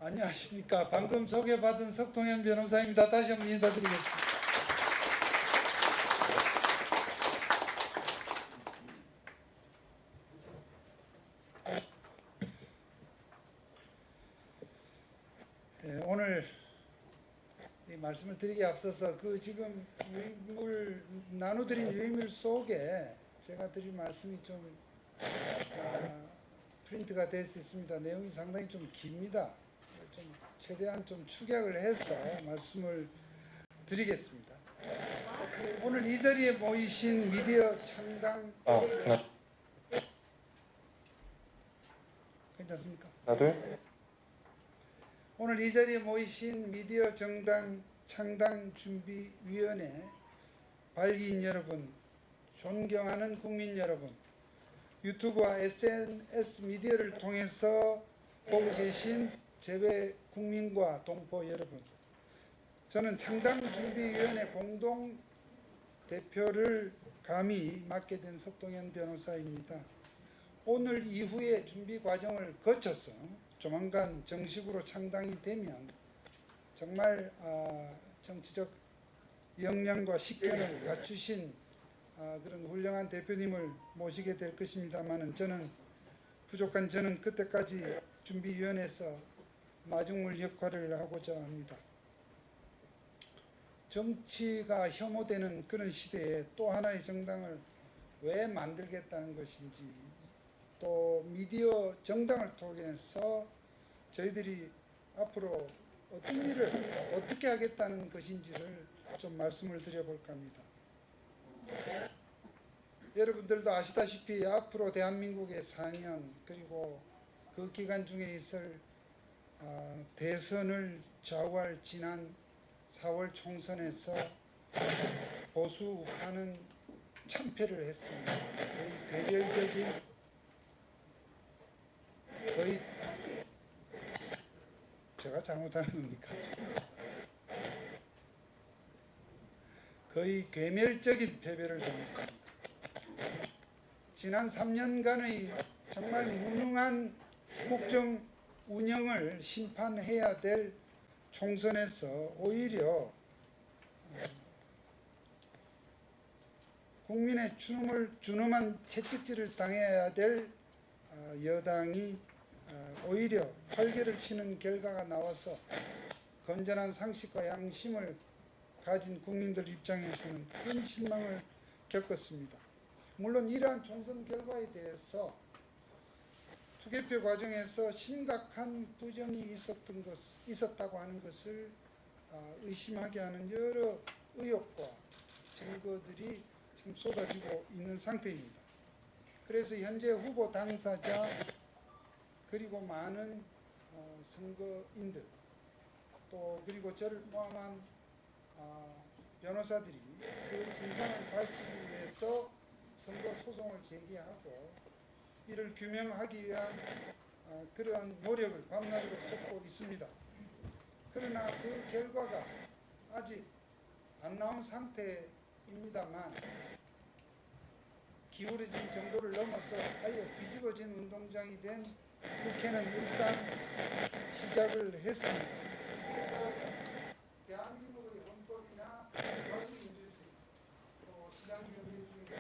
안녕하십니까. 방금 소개받은 석동현 변호사입니다. 다시 한번 인사드리겠습니다. 오늘 이 말씀을 드리기에 앞서서 지금 유인물 나눠드린 유인물 속에 제가 드린 말씀이 좀 프린트가 될 수 있습니다. 내용이 상당히 좀 깁니다. 좀 최대한 좀 축약을 해서 말씀을 드리겠습니다. 오늘 이 자리에 모이신 미디어 창당 괜찮습니까? 나도요? 오늘 이 자리에 모이신 미디어 정당 창당준비위원회 발기인 여러분, 존경하는 국민 여러분, 유튜브와 SNS 미디어를 통해서 보고 계신 재외 국민과 동포 여러분, 저는 창당준비위원회 공동 대표를 감히 맡게 된 석동현 변호사입니다. 오늘 이후의 준비 과정을 거쳐서 조만간 정식으로 창당이 되면 정말 정치적 역량과 식견을 갖추신 그런 훌륭한 대표님을 모시게 될 것입니다만 저는 그때까지 준비위원회에서 마중물 역할을 하고자 합니다. 정치가 혐오되는 그런 시대에 또 하나의 정당을 왜 만들겠다는 것인지, 또 미디어 정당을 통해서 저희들이 앞으로 어떤 일을 어떻게 하겠다는 것인지를 좀 말씀을 드려볼까 합니다. 여러분들도 아시다시피 앞으로 대한민국의 4년 그리고 그 기간 중에 있을 대선을 좌우할 지난 4월 총선에서 보수파는 참패를 했습니다. 거의 제가 잘못하는 겁니까? 거의 괴멸적인 패배를 당했습니다. 지난 3년간의 정말 무능한 국정 운영을 심판해야 될 총선에서 오히려 국민의 준엄한 채찍질을 당해야 될 여당이 오히려 활개를 치는 결과가 나와서 건전한 상식과 양심을 가진 국민들 입장에서는 큰 실망을 겪었습니다. 물론 이러한 총선 결과에 대해서 투개표 과정에서 심각한 부정이 있었다고 하는 것을 의심하게 하는 여러 의혹과 증거들이 지금 쏟아지고 있는 상태입니다. 그래서 현재 후보 당사자 그리고 많은 선거인들 그리고 저를 포함한 변호사들이 그 진상을 밝히기 위해서 선거 소송을 제기하고 이를 규명하기 위한 그러한 노력을 밤낮으로 쏟고 있습니다. 그러나 그 결과가 아직 안 나온 상태입니다만 기울어진 정도를 넘어서 아예 뒤집어진 운동장이 된 국회는 일단 시작을 했습니다. 이에 따라서 대한민국의 헌법이나 자유민주주의 또 시장경제 중에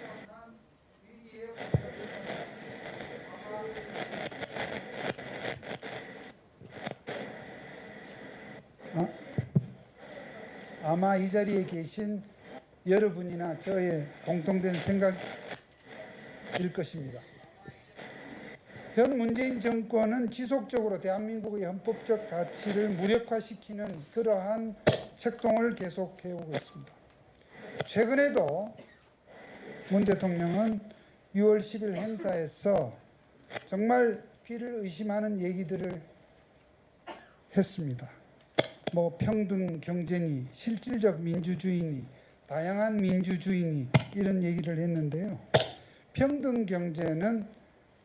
심각한 위기에 아마 이 자리에 계신 여러분이나 저의 공통된 생각일 것입니다. 현 문재인 정권은 지속적으로 대한민국의 헌법적 가치를 무력화시키는 그러한 책동을 계속해오고 있습니다. 최근에도 문 대통령은 6월 10일 행사에서 정말 피를 의심하는 얘기들을 했습니다. 평등 경제니 실질적 민주주의니 다양한 민주주의니 이런 얘기를 했는데요. 평등 경제는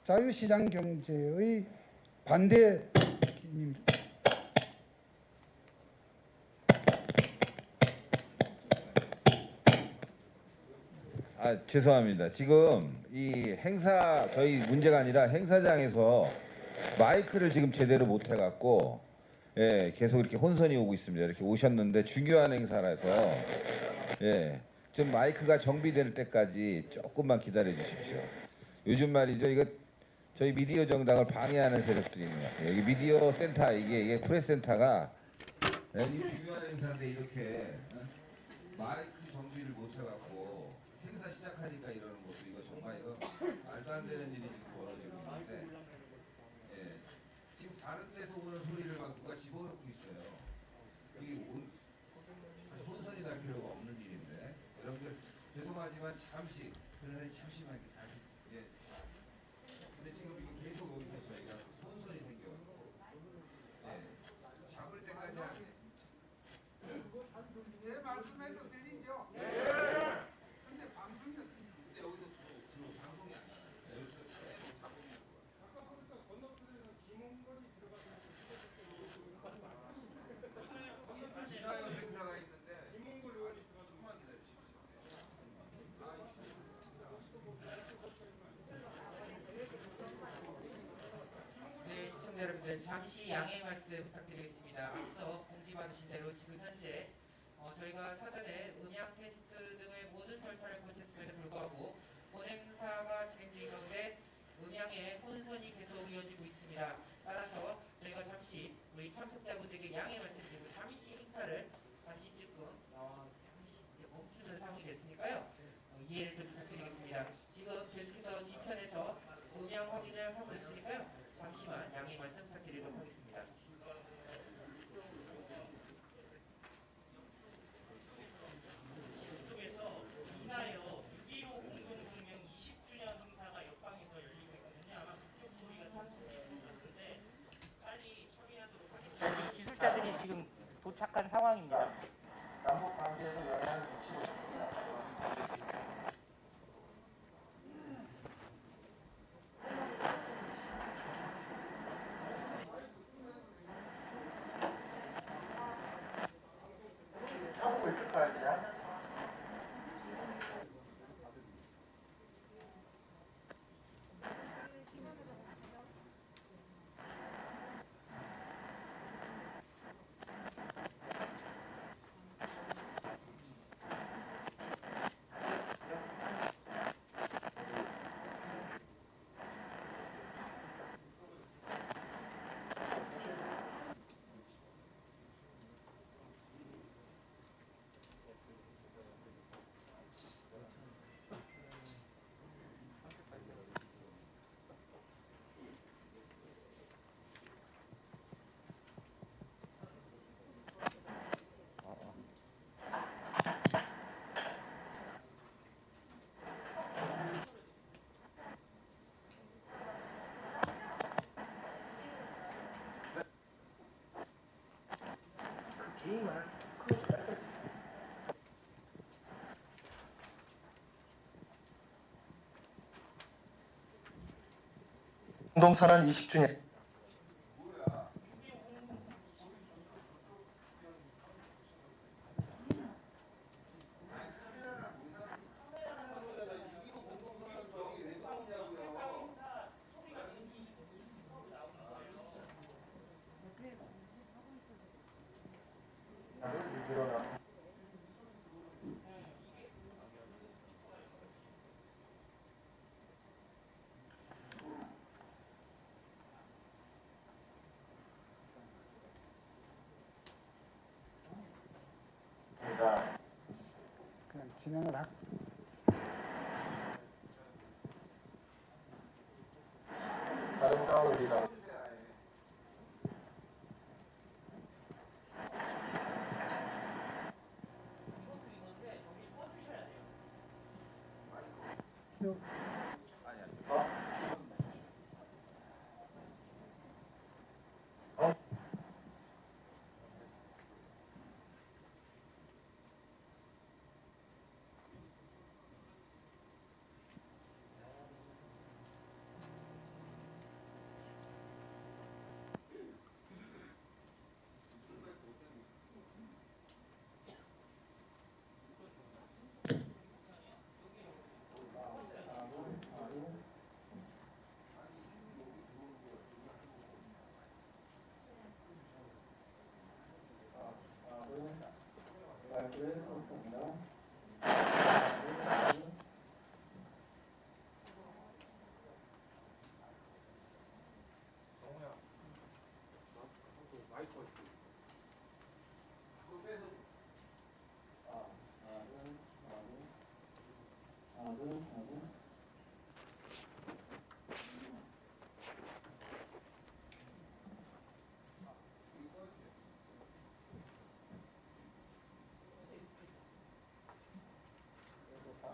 자유시장 경제의 반대입니다. 죄송합니다. 지금 이 행사 저희 문제가 아니라 행사장에서 마이크를 지금 제대로 못 해갖고 예, 계속 이렇게 혼선이 오고 있습니다. 이렇게 오셨는데 중요한 행사라서 예, 좀 마이크가 정비될 때까지 조금만 기다려 주십시오. 요즘 말이죠, 이거 저희 미디어 정당을 방해하는 세력들이 있는 것 같아요. 여기 미디어 센터 이게 프레스 센터가 예, 이 중요한 행사인데 이렇게 마이크 정비를 못 해갖고 행사 시작하니까 이러는 것도 이거 정말 이거 말도 안 되는 일이 지금 벌어지고 있는데 예, 지금 다른 데서 오는 소리를 막 누가 집어넣고 있어요. 이게 혼선이 날 필요가 없는 일인데 여러분들 죄송하지만 잠시 그러나 잠시만 다시 예. 근데 지금 이게 계속 여기서 저희가 혼선이 생겨가지고 예. 잡을 때까지 제 말씀에도 들리죠? 근데 방송이 근데 여기서 방송이 안 나요. 여기서 계속 잡으면 아까부터 건너편에서 김홍걸이 진화 옆에 들어가 있는데 김홍걸 의원이 들어가서 조금만 기다리십시오. 네, 시청자 여러분들 잠시 양해 말씀 부탁드리겠습니다. 앞서 공지받으신 대로 지금 현재 저희가 사전에 음향 테스트 등의 모든 절차를 거쳤음에도 불구하고 본 행사가 진행 중인 가운데 음향의 혼선이 계속 이어지고 있습니다. 따라서 저희가 잠시 우리 참석자분들께 양해 말씀드리고 잠시 행사를 잠시 조금 잠시 이제 멈추는 상황이 됐으니까요. 이해를 좀 부탁드리겠습니다. 지금 계속해서 뒤편에서 음향 확인을 하고 있으니까요. 잠시만 양해 말씀 부탁드리도록 하겠습니다. 쪽에서 인하여 6.15 공동성명 20주년 행사가 옆방에서 열리고 있거든요. 아마 그쪽 소리가 들리는데 빨리 처리하도록 하겠습니다. 기술자들이 지금 도착한 상황입니다. 남북 관계에도 영향을 미치고 있습니다. 하고 있을까요? 공동선언 20주년 그냥 진행을 하고 아름다운 우리가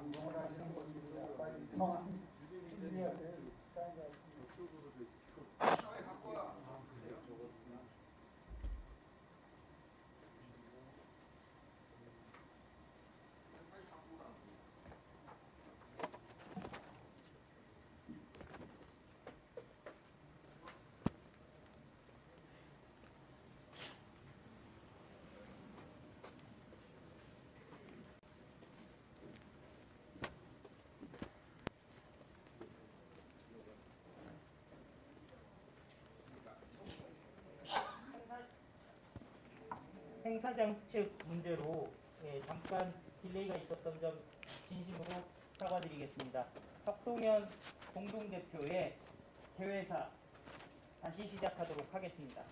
방송을 하시는 분들이 빨리 성함 준비해야 돼요. 행사 정책 문제로 잠깐 딜레이가 있었던 점 진심으로 사과드리겠습니다. 석동현 공동대표의 대회사 다시 시작하도록 하겠습니다.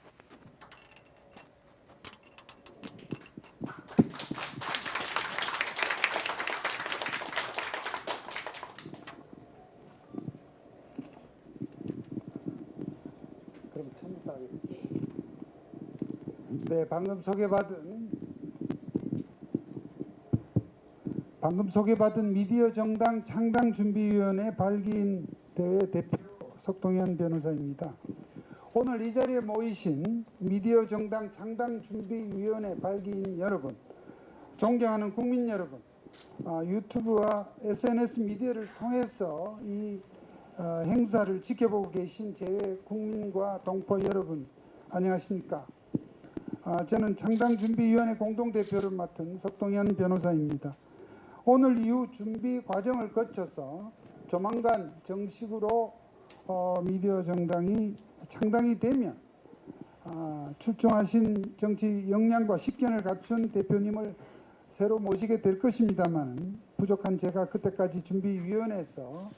그럼 처음부터 하겠습니다. 네, 방금 소개받은 미디어 정당 창당준비위원회 발기인 대회 대표 석동현 변호사입니다. 오늘 이 자리에 모이신 미디어 정당 창당준비위원회 발기인 여러분, 존경하는 국민 여러분, 유튜브와 SNS 미디어를 통해서 이 행사를 지켜보고 계신 제외 국민과 동포 여러분, 안녕하십니까? 저는 창당준비위원회 공동대표를 맡은 석동현 변호사입니다. 오늘 이후 준비 과정을 거쳐서 조만간 정식으로 미디어 정당이 창당이 되면 출중하신 정치 역량과 식견을 갖춘 대표님을 새로 모시게 될 것입니다만, 부족한 제가 그때까지 준비위원회에서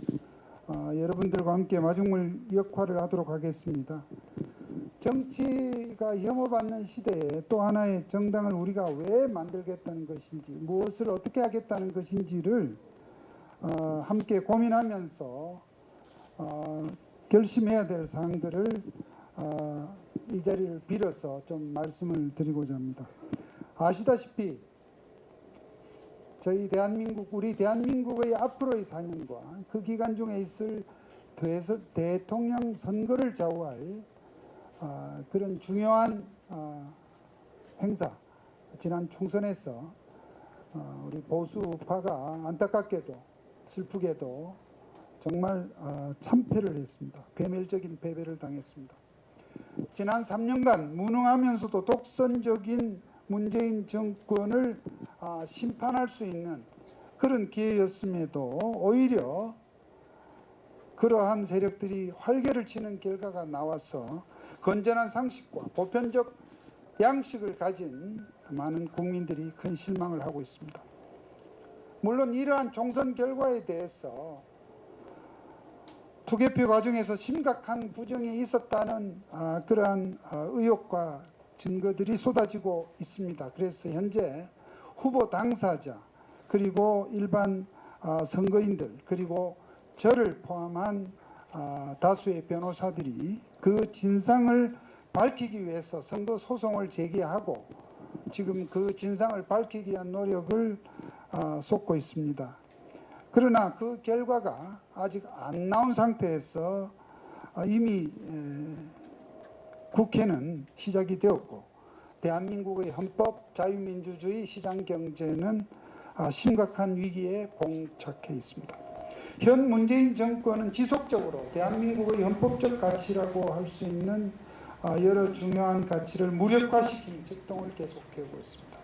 여러분들과 함께 마중물 역할을 하도록 하겠습니다. 정치가 혐오받는 시대에 또 하나의 정당을 우리가 왜 만들겠다는 것인지, 무엇을 어떻게 하겠다는 것인지를 함께 고민하면서 결심해야 될 사항들을 이 자리를 빌어서 좀 말씀을 드리고자 합니다. 아시다시피 저희 우리 대한민국의 앞으로의 4년과 그 기간 중에 있을 대통령 선거를 좌우할 그런 중요한 행사, 지난 총선에서 우리 보수파가 안타깝게도 슬프게도 정말 참패를 했습니다. 괴멸적인 패배를 당했습니다. 지난 3년간 무능하면서도 독선적인 문재인 정권을 심판할 수 있는 그런 기회였음에도 오히려 그러한 세력들이 활개를 치는 결과가 나와서 건전한 상식과 보편적 양식을 가진 많은 국민들이 큰 실망을 하고 있습니다. 물론 이러한 총선 결과에 대해서 투개표 과정에서 심각한 부정이 있었다는 그러한 의혹과 증거들이 쏟아지고 있습니다. 그래서 현재 후보 당사자, 그리고 일반 선거인들, 그리고 저를 포함한 다수의 변호사들이 그 진상을 밝히기 위해서 선거 소송을 제기하고 지금 그 진상을 밝히기 위한 노력을 쏟고 있습니다. 그러나 그 결과가 아직 안 나온 상태에서 이미 국회는 시작이 되었고, 대한민국의 헌법, 자유민주주의, 시장경제는 심각한 위기에 봉착해 있습니다. 현 문재인 정권은 지속적으로 대한민국의 헌법적 가치라고 할 수 있는 여러 중요한 가치를 무력화시키는 작동을 계속하고 있습니다.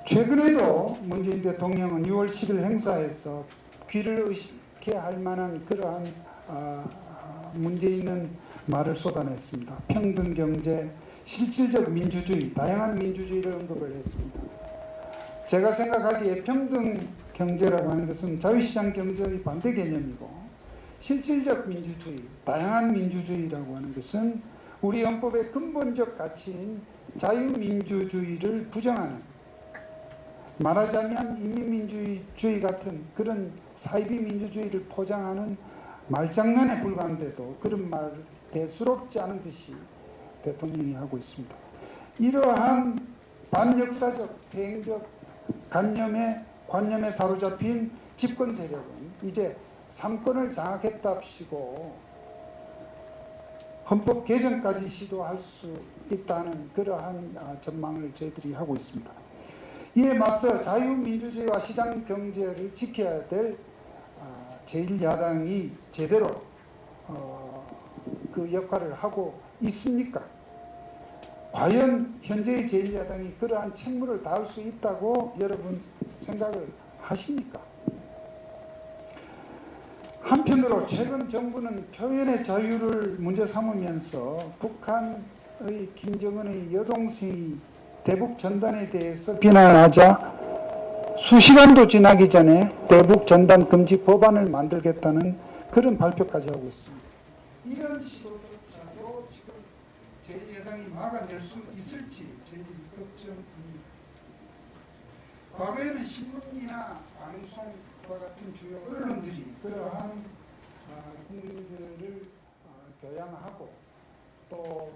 최근에도 문재인 대통령은 6월 10일 행사에서 귀를 의식해 할 만한 그러한 문제 있는 말을 쏟아냈습니다. 평등 경제, 실질적 민주주의, 다양한 민주주의를 언급을 했습니다. 제가 생각하기에 평등 경제라고 하는 것은 자유시장 경제의 반대 개념이고, 실질적 민주주의, 다양한 민주주의라고 하는 것은 우리 헌법의 근본적 가치인 자유민주주의를 부정하는, 말하자면 인민민주주의 같은 그런 사이비 민주주의를 포장하는 말장난에 불과한데도 그런 말 대수롭지 않은 듯이 대통령이 하고 있습니다. 이러한 반역사적, 대행적 관념에 사로잡힌 집권 세력은 이제 삼권을 장악했답시고 헌법 개정까지 시도할 수 있다는 그러한 전망을 저희들이 하고 있습니다. 이에 맞서 자유민주주의와 시장경제를 지켜야 될 제1야당이 제대로 그 역할을 하고 있습니까? 과연 현재의 제1야당이 그러한 책무를 다할 수 있다고 여러분 생각을 하십니까? 한편으로 최근 정부는 표현의 자유를 문제 삼으면서 북한의 김정은의 여동생이 대북 전단에 대해서 비난하자 수시간도 지나기 전에 대북 전단 금지 법안을 만들겠다는 그런 발표까지 하고 있습니다. 이런 시도조차도 지금 제1야당이 막아낼 수 있을지 저희들이 걱정입니다. 과거에는 신문이나 방송과 같은 주요 언론들이 그러한 국민들을 교양하고 또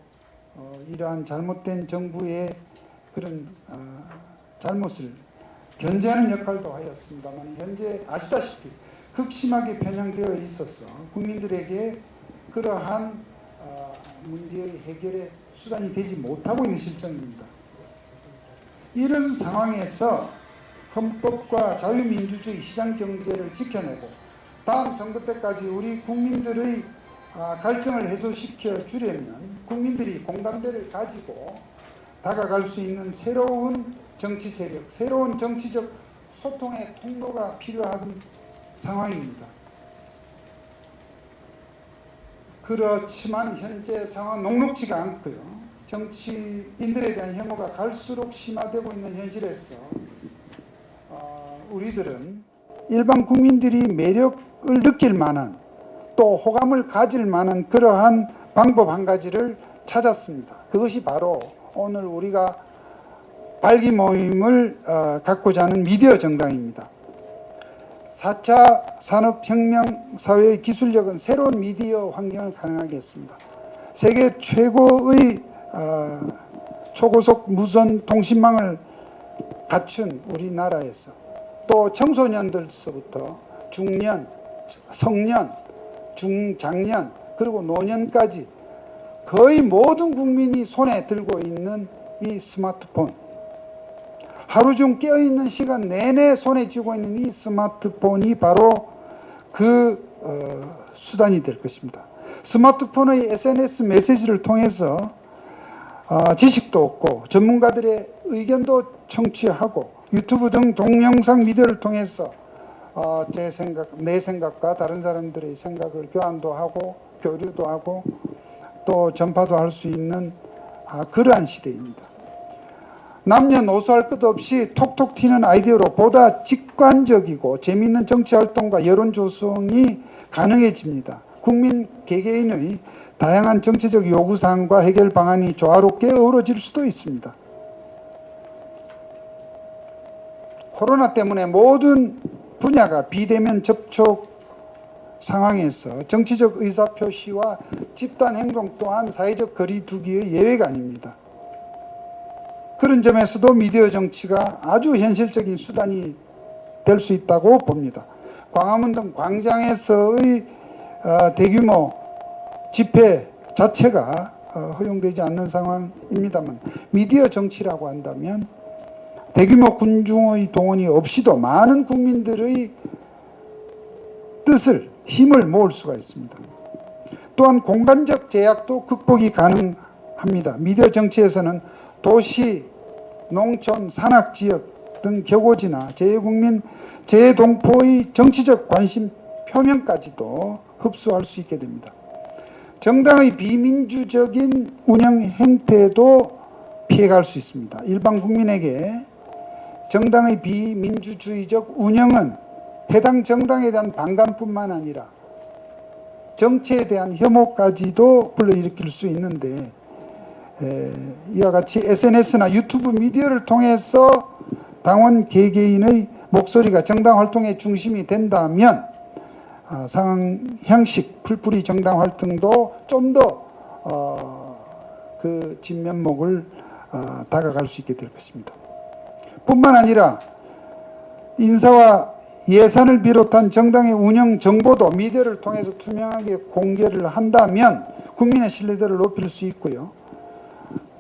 이러한 잘못된 정부의 그런 잘못을 견제하는 역할도 하였습니다만, 현재 아시다시피 극심하게 편향되어 있어서 국민들에게 그러한 문제의 해결의 수단이 되지 못하고 있는 실정입니다. 이런 상황에서 헌법과 자유민주주의 시장경제를 지켜내고 다음 선거 때까지 우리 국민들의 갈증을 해소시켜 주려면 국민들이 공감대를 가지고 다가갈 수 있는 새로운 정치 세력, 새로운 정치적 소통의 통로가 필요한 상황입니다. 그렇지만 현재 상황은 녹록지가 않고요. 정치인들에 대한 혐오가 갈수록 심화되고 있는 현실에서 우리들은 일반 국민들이 매력을 느낄 만한, 또 호감을 가질 만한 그러한 방법 한 가지를 찾았습니다. 그것이 바로 오늘 우리가 발기 모임을 갖고자 하는 미디어 정당입니다. 4차 산업혁명 사회의 기술력은 새로운 미디어 환경을 가능하게 했습니다. 세계 최고의 초고속 무선 통신망을 갖춘 우리나라에서 또 청소년들서부터 중년, 성년, 중장년, 그리고 노년까지 거의 모든 국민이 손에 들고 있는 이 스마트폰, 하루 중 깨어있는 시간 내내 손에 쥐고 있는 이 스마트폰이 바로 그 수단이 될 것입니다. 스마트폰의 SNS 메시지를 통해서 지식도 얻고 전문가들의 의견도 청취하고 유튜브 등 동영상 미디어를 통해서 내 생각과 다른 사람들의 생각을 교환도 하고 교류도 하고 또 전파도 할 수 있는 그러한 시대입니다. 남녀노소할 것 없이 톡톡 튀는 아이디어로 보다 직관적이고 재미있는 정치활동과 여론 조성이 가능해집니다. 국민 개개인의 다양한 정치적 요구사항과 해결 방안이 조화롭게 어우러질 수도 있습니다. 코로나 때문에 모든 분야가 비대면 접촉 상황에서 정치적 의사표시와 집단행동 또한 사회적 거리두기의 예외가 아닙니다. 그런 점에서도 미디어 정치가 아주 현실적인 수단이 될 수 있다고 봅니다. 광화문 등 광장에서의 대규모 집회 자체가 허용되지 않는 상황입니다만, 미디어 정치라고 한다면 대규모 군중의 동원이 없이도 많은 국민들의 뜻을, 힘을 모을 수가 있습니다. 또한 공간적 제약도 극복이 가능합니다. 미디어 정치에서는 도시, 농촌, 산악지역 등 격오지나 재외국민, 재외동포의 정치적 관심 표명까지도 흡수할 수 있게 됩니다. 정당의 비민주적인 운영 행태도 피해갈 수 있습니다. 일반 국민에게 정당의 비민주주의적 운영은 해당 정당에 대한 반감뿐만 아니라 정치에 대한 혐오까지도 불러일으킬 수 있는데, 이와 같이 SNS나 유튜브 미디어를 통해서 당원 개개인의 목소리가 정당 활동의 중심이 된다면 상황 형식 풀뿌리 정당 활동도 좀 더 그 진면목을 다가갈 수 있게 될 것입니다. 뿐만 아니라 인사와 예산을 비롯한 정당의 운영 정보도 미디어를 통해서 투명하게 공개를 한다면 국민의 신뢰도를 높일 수 있고요.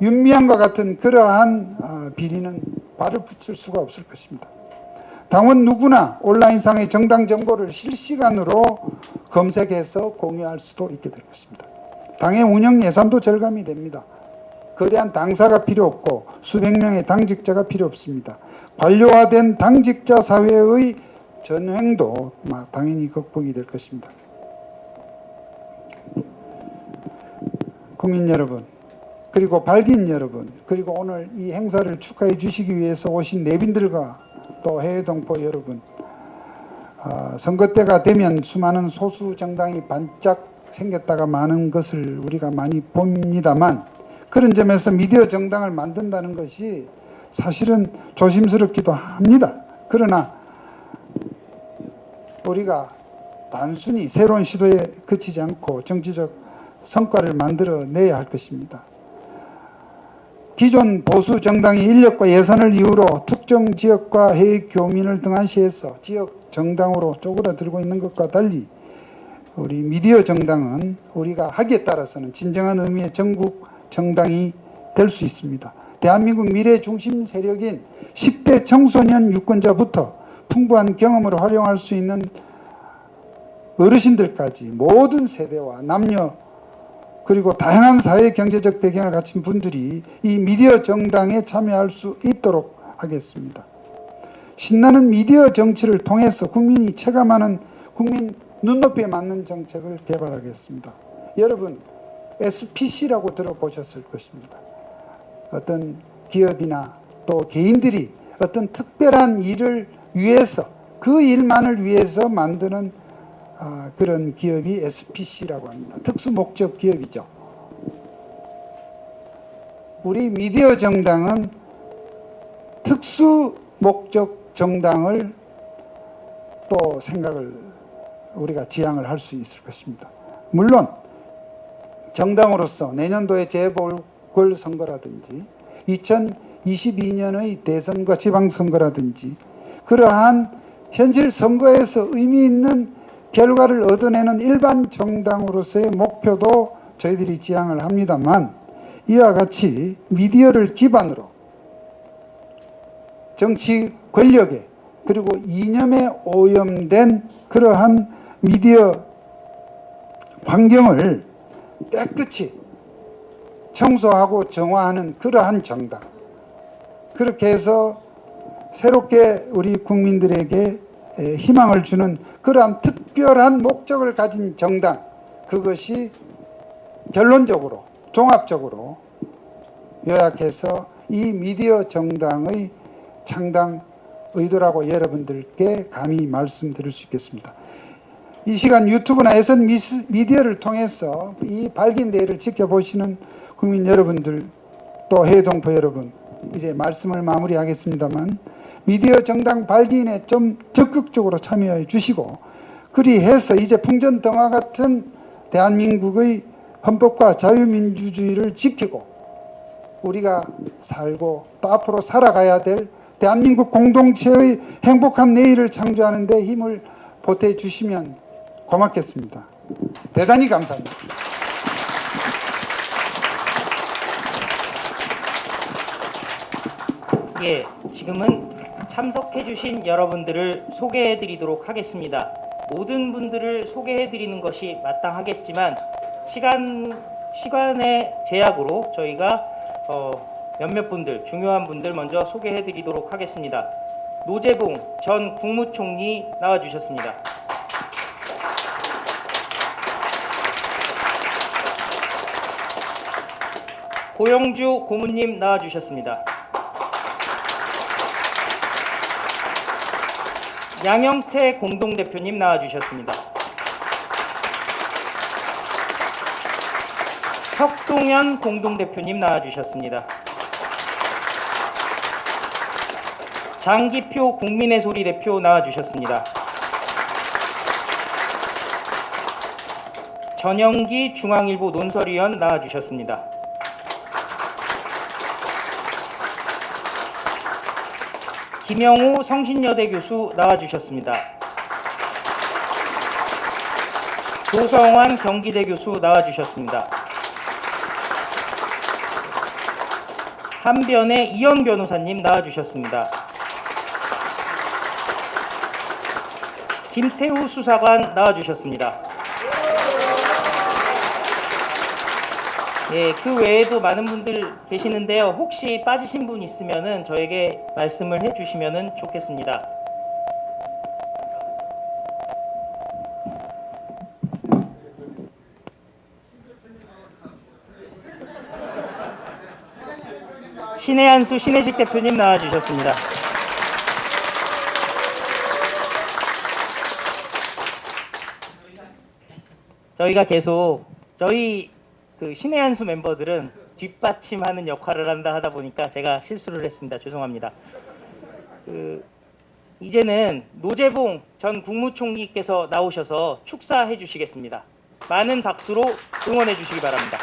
윤미향과 같은 그러한 비리는 발을 붙일 수가 없을 것입니다. 당원 누구나 온라인상의 정당 정보를 실시간으로 검색해서 공유할 수도 있게 될 것입니다. 당의 운영 예산도 절감이 됩니다. 거대한 당사가 필요 없고 수백 명의 당직자가 필요 없습니다. 관료화된 당직자 사회의 전횡도 당연히 극복이 될 것입니다. 국민 여러분, 그리고 발기인 여러분, 그리고 오늘 이 행사를 축하해 주시기 위해서 오신 내빈들과 또 해외 동포 여러분, 선거 때가 되면 수많은 소수 정당이 반짝 생겼다가 많은 것을 우리가 많이 봅니다만, 그런 점에서 미디어 정당을 만든다는 것이 사실은 조심스럽기도 합니다. 그러나 우리가 단순히 새로운 시도에 그치지 않고 정치적 성과를 만들어내야 할 것입니다. 기존 보수 정당이 인력과 예산을 이유로 특정 지역과 해외 교민을 등한시해서 지역 정당으로 쪼그라들고 있는 것과 달리 우리 미디어 정당은 우리가 하기에 따라서는 진정한 의미의 전국 정당이 될 수 있습니다. 대한민국 미래 중심 세력인 10대 청소년 유권자부터 풍부한 경험을 활용할 수 있는 어르신들까지 모든 세대와 남녀 그리고 다양한 사회 경제적 배경을 가진 분들이 이 미디어 정당에 참여할 수 있도록 하겠습니다. 신나는 미디어 정치를 통해서 국민이 체감하는 국민 눈높이에 맞는 정책을 개발하겠습니다. 여러분, SPC라고 들어보셨을 것입니다. 어떤 기업이나 또 개인들이 어떤 특별한 일을 위해서, 그 일만을 위해서 만드는 그런 기업이 SPC라고 합니다. 특수목적 기업이죠. 우리 미디어 정당은 특수목적 정당을 또 생각을 우리가 지향을 할 수 있을 것입니다. 물론 정당으로서 내년도의 재보궐선거라든지 2022년의 대선과 지방선거라든지 그러한 현실 선거에서 의미 있는 결과를 얻어내는 일반 정당으로서의 목표도 저희들이 지향을 합니다만, 이와 같이 미디어를 기반으로 정치 권력에 그리고 이념에 오염된 그러한 미디어 환경을 깨끗이 청소하고 정화하는 그러한 정당, 그렇게 해서 새롭게 우리 국민들에게 희망을 주는 그러한 특별한 목적을 가진 정당, 그것이 결론적으로 종합적으로 요약해서 이 미디어 정당의 창당 의도라고 여러분들께 감히 말씀드릴 수 있겠습니다. 이 시간 유튜브나 예선 미디어를 통해서 이 밝은 대회를 지켜보시는 국민 여러분들, 또 해외 동포 여러분, 이제 말씀을 마무리하겠습니다만, 미디어 정당 발기인에 좀 적극적으로 참여해 주시고, 그리해서 이제 풍전등화 같은 대한민국의 헌법과 자유민주주의를 지키고 우리가 살고 또 앞으로 살아가야 될 대한민국 공동체의 행복한 내일을 창조하는 데 힘을 보태주시면 고맙겠습니다. 대단히 감사합니다. 예, 지금은 참석해주신 여러분들을 소개해드리도록 하겠습니다. 모든 분들을 소개해드리는 것이 마땅하겠지만 시간의 제약으로 저희가 몇몇 분들, 중요한 분들 먼저 소개해드리도록 하겠습니다. 노재봉 전 국무총리 나와주셨습니다. 고영주 고문님 나와주셨습니다. 양영태 공동대표님 나와주셨습니다. 혁동현 공동대표님 나와주셨습니다. 장기표 국민의 소리 대표 나와주셨습니다. 전영기 중앙일보 논설위원 나와주셨습니다. 김영우 성신여대 교수 나와주셨습니다. 조성환 경기대 교수 나와주셨습니다. 한변의 이현 변호사님 나와주셨습니다. 김태우 수사관 나와주셨습니다. 예, 그 외에도 많은 분들 계시는데요. 혹시 빠지신 분 있으면은 저에게 말씀을 해주시면은 좋겠습니다. 신혜한수 신혜식 대표님 나와주셨습니다. 저희가 계속 신혜한수 멤버들은 뒷받침하는 역할을 한다 하다 보니까 제가 실수를 했습니다. 죄송합니다. 이제는 노재봉 전 국무총리께서 나오셔서 축사해 주시겠습니다. 많은 박수로 응원해 주시기 바랍니다.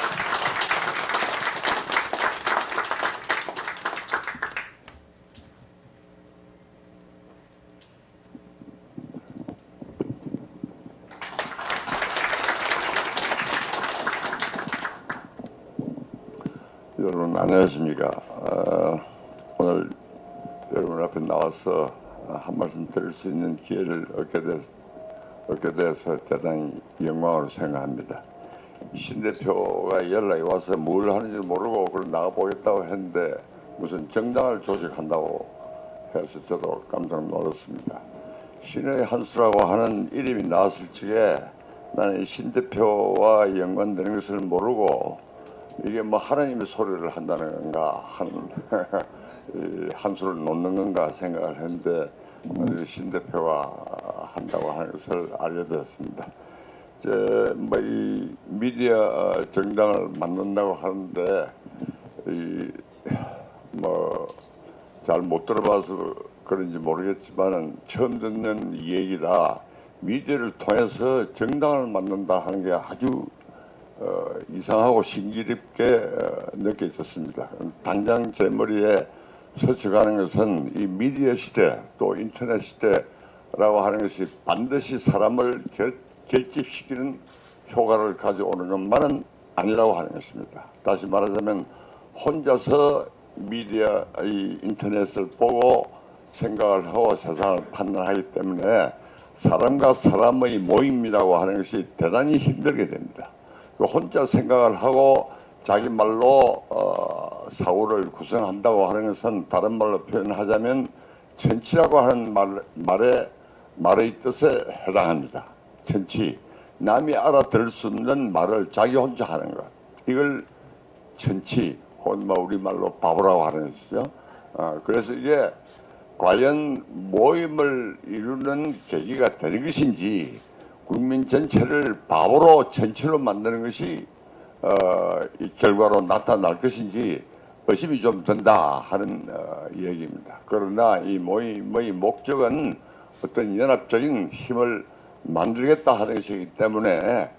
여러분 안녕하십니까. 오늘 여러분 앞에 나와서 한 말씀 드릴 수 있는 기회를 얻게 돼서 대단히 영광으로 생각합니다. 신 대표가 연락이 와서 뭘 하는지 모르고 그걸 나가보겠다고 했는데 무슨 정당을 조직한다고 해서 저도 깜짝 놀랐습니다. 신의 한수라고 하는 이름이 나왔을 적에 나는 신 대표와 연관되는 것을 모르고 이게 뭐 하나님의 소리를 한다는 건가 한수를 놓는 건가 생각을 했는데 신 대표가 한다고 하는 것을 알게 되었습니다. 뭐 이 미디어 정당을 만든다고 하는데 뭐 잘 못 들어봐서 그런지 모르겠지만은 처음 듣는 얘기라 미디어를 통해서 정당을 만든다 하는 게 아주 이상하고 신기롭게 느껴졌습니다. 당장 제 머리에 스쳐가는 것은 이 미디어 시대 또 인터넷 시대라고 하는 것이 반드시 사람을 결집시키는 효과를 가져오는 것만은 아니라고 하는 것입니다. 다시 말하자면 혼자서 미디어 이 인터넷을 보고 생각을 하고 세상을 판단하기 때문에 사람과 사람의 모임이라고 하는 것이 대단히 힘들게 됩니다. 혼자 생각을 하고 자기 말로 사고를 구성한다고 하는 것은 다른 말로 표현하자면 천치라고 하는 말의 뜻에 해당합니다. 천치, 남이 알아들을 수 없는 말을 자기 혼자 하는 것, 이걸 천치 혹은 우리말로 바보라고 하는 것이죠. 그래서 이게 과연 모임을 이루는 계기가 되는 것인지 국민 전체를 바보로 전체로 만드는 것이 이 결과로 나타날 것인지 의심이 좀 든다 하는 얘기입니다. 그러나 이 모임의 목적은 어떤 연합적인 힘을 만들겠다 하는 것이기 때문에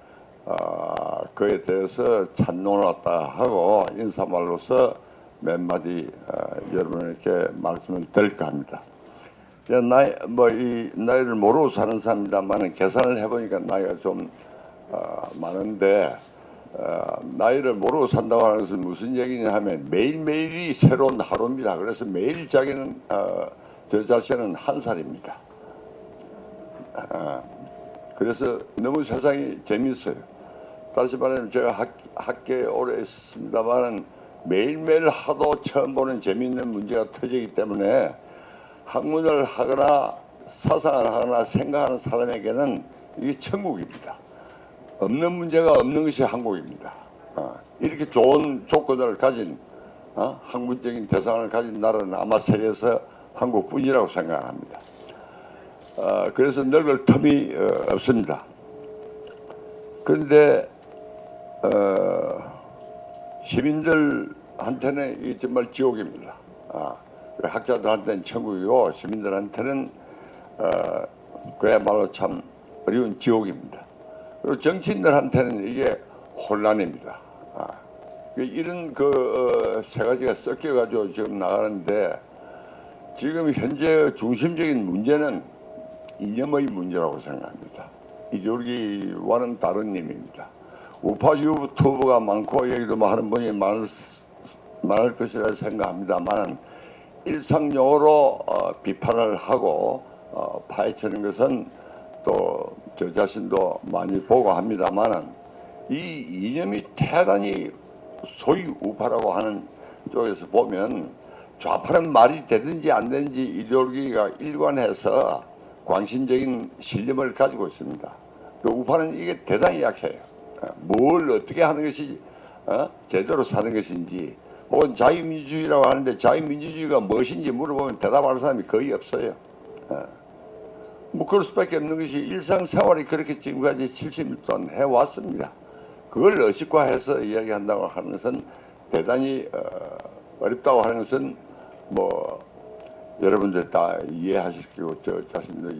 그에 대해서 찬론을 왔다 하고 인사말로서 몇 마디 여러분에게 말씀을 드릴까 합니다. 나이를 모르고 사는 사람입니다만 계산을 해보니까 나이가 좀 많은데 나이를 모르고 산다고 하는 것은 무슨 얘기냐 하면 매일매일이 새로운 하루입니다. 그래서 매일 자기는 저 자신은 한 살입니다. 그래서 너무 세상이 재밌어요. 다시 말하면 제가 학교에 오래 있었습니다만 매일매일 하도 처음 보는 재미있는 문제가 터지기 때문에 학문을 하거나 사상을 하거나 생각하는 사람에게는 이게 천국입니다. 없는 문제가 없는 것이 한국입니다. 이렇게 좋은 조건을 가진 학문적인 대상을 가진 나라는 아마 세계에서 한국뿐이라고 생각합니다. 그래서 늙을 틈이 없습니다. 그런데 시민들한테는 이 정말 지옥입니다. 학자들한테는 천국이고 시민들한테는 그야말로 참 어려운 지옥입니다. 그리고 정치인들한테는 이게 혼란입니다. 이런 세 가지가 섞여가지고 지금 나가는데 지금 현재 중심적인 문제는 이념의 문제라고 생각합니다. 이데올로기와는 다른 의미입니다. 우파 유튜브가 많고 여기도 뭐 하는 분이 많을 것이라 생각합니다만 일상용어로 비판을 하고 파헤치는 것은 또 저 자신도 많이 보고 합니다만 이 이념이 대단히 소위 우파라고 하는 쪽에서 보면 좌파는 말이 되든지 안 되든지 이데올로기가 일관해서 광신적인 신념을 가지고 있습니다. 그 우파는 이게 대단히 약해요. 뭘 어떻게 하는 것이 제대로 사는 것인지 혹은 자유민주주의라고 하는데 자유민주주의가 무엇인지 물어보면 대답하는 사람이 거의 없어요. 뭐 그럴 수밖에 없는 것이 일상생활이 그렇게 지금까지 70년 동안 해왔습니다. 그걸 의식화해서 이야기한다고 하는 것은 대단히 어렵다고 하는 것은 뭐 여러분들 다 이해하시고 저 자신도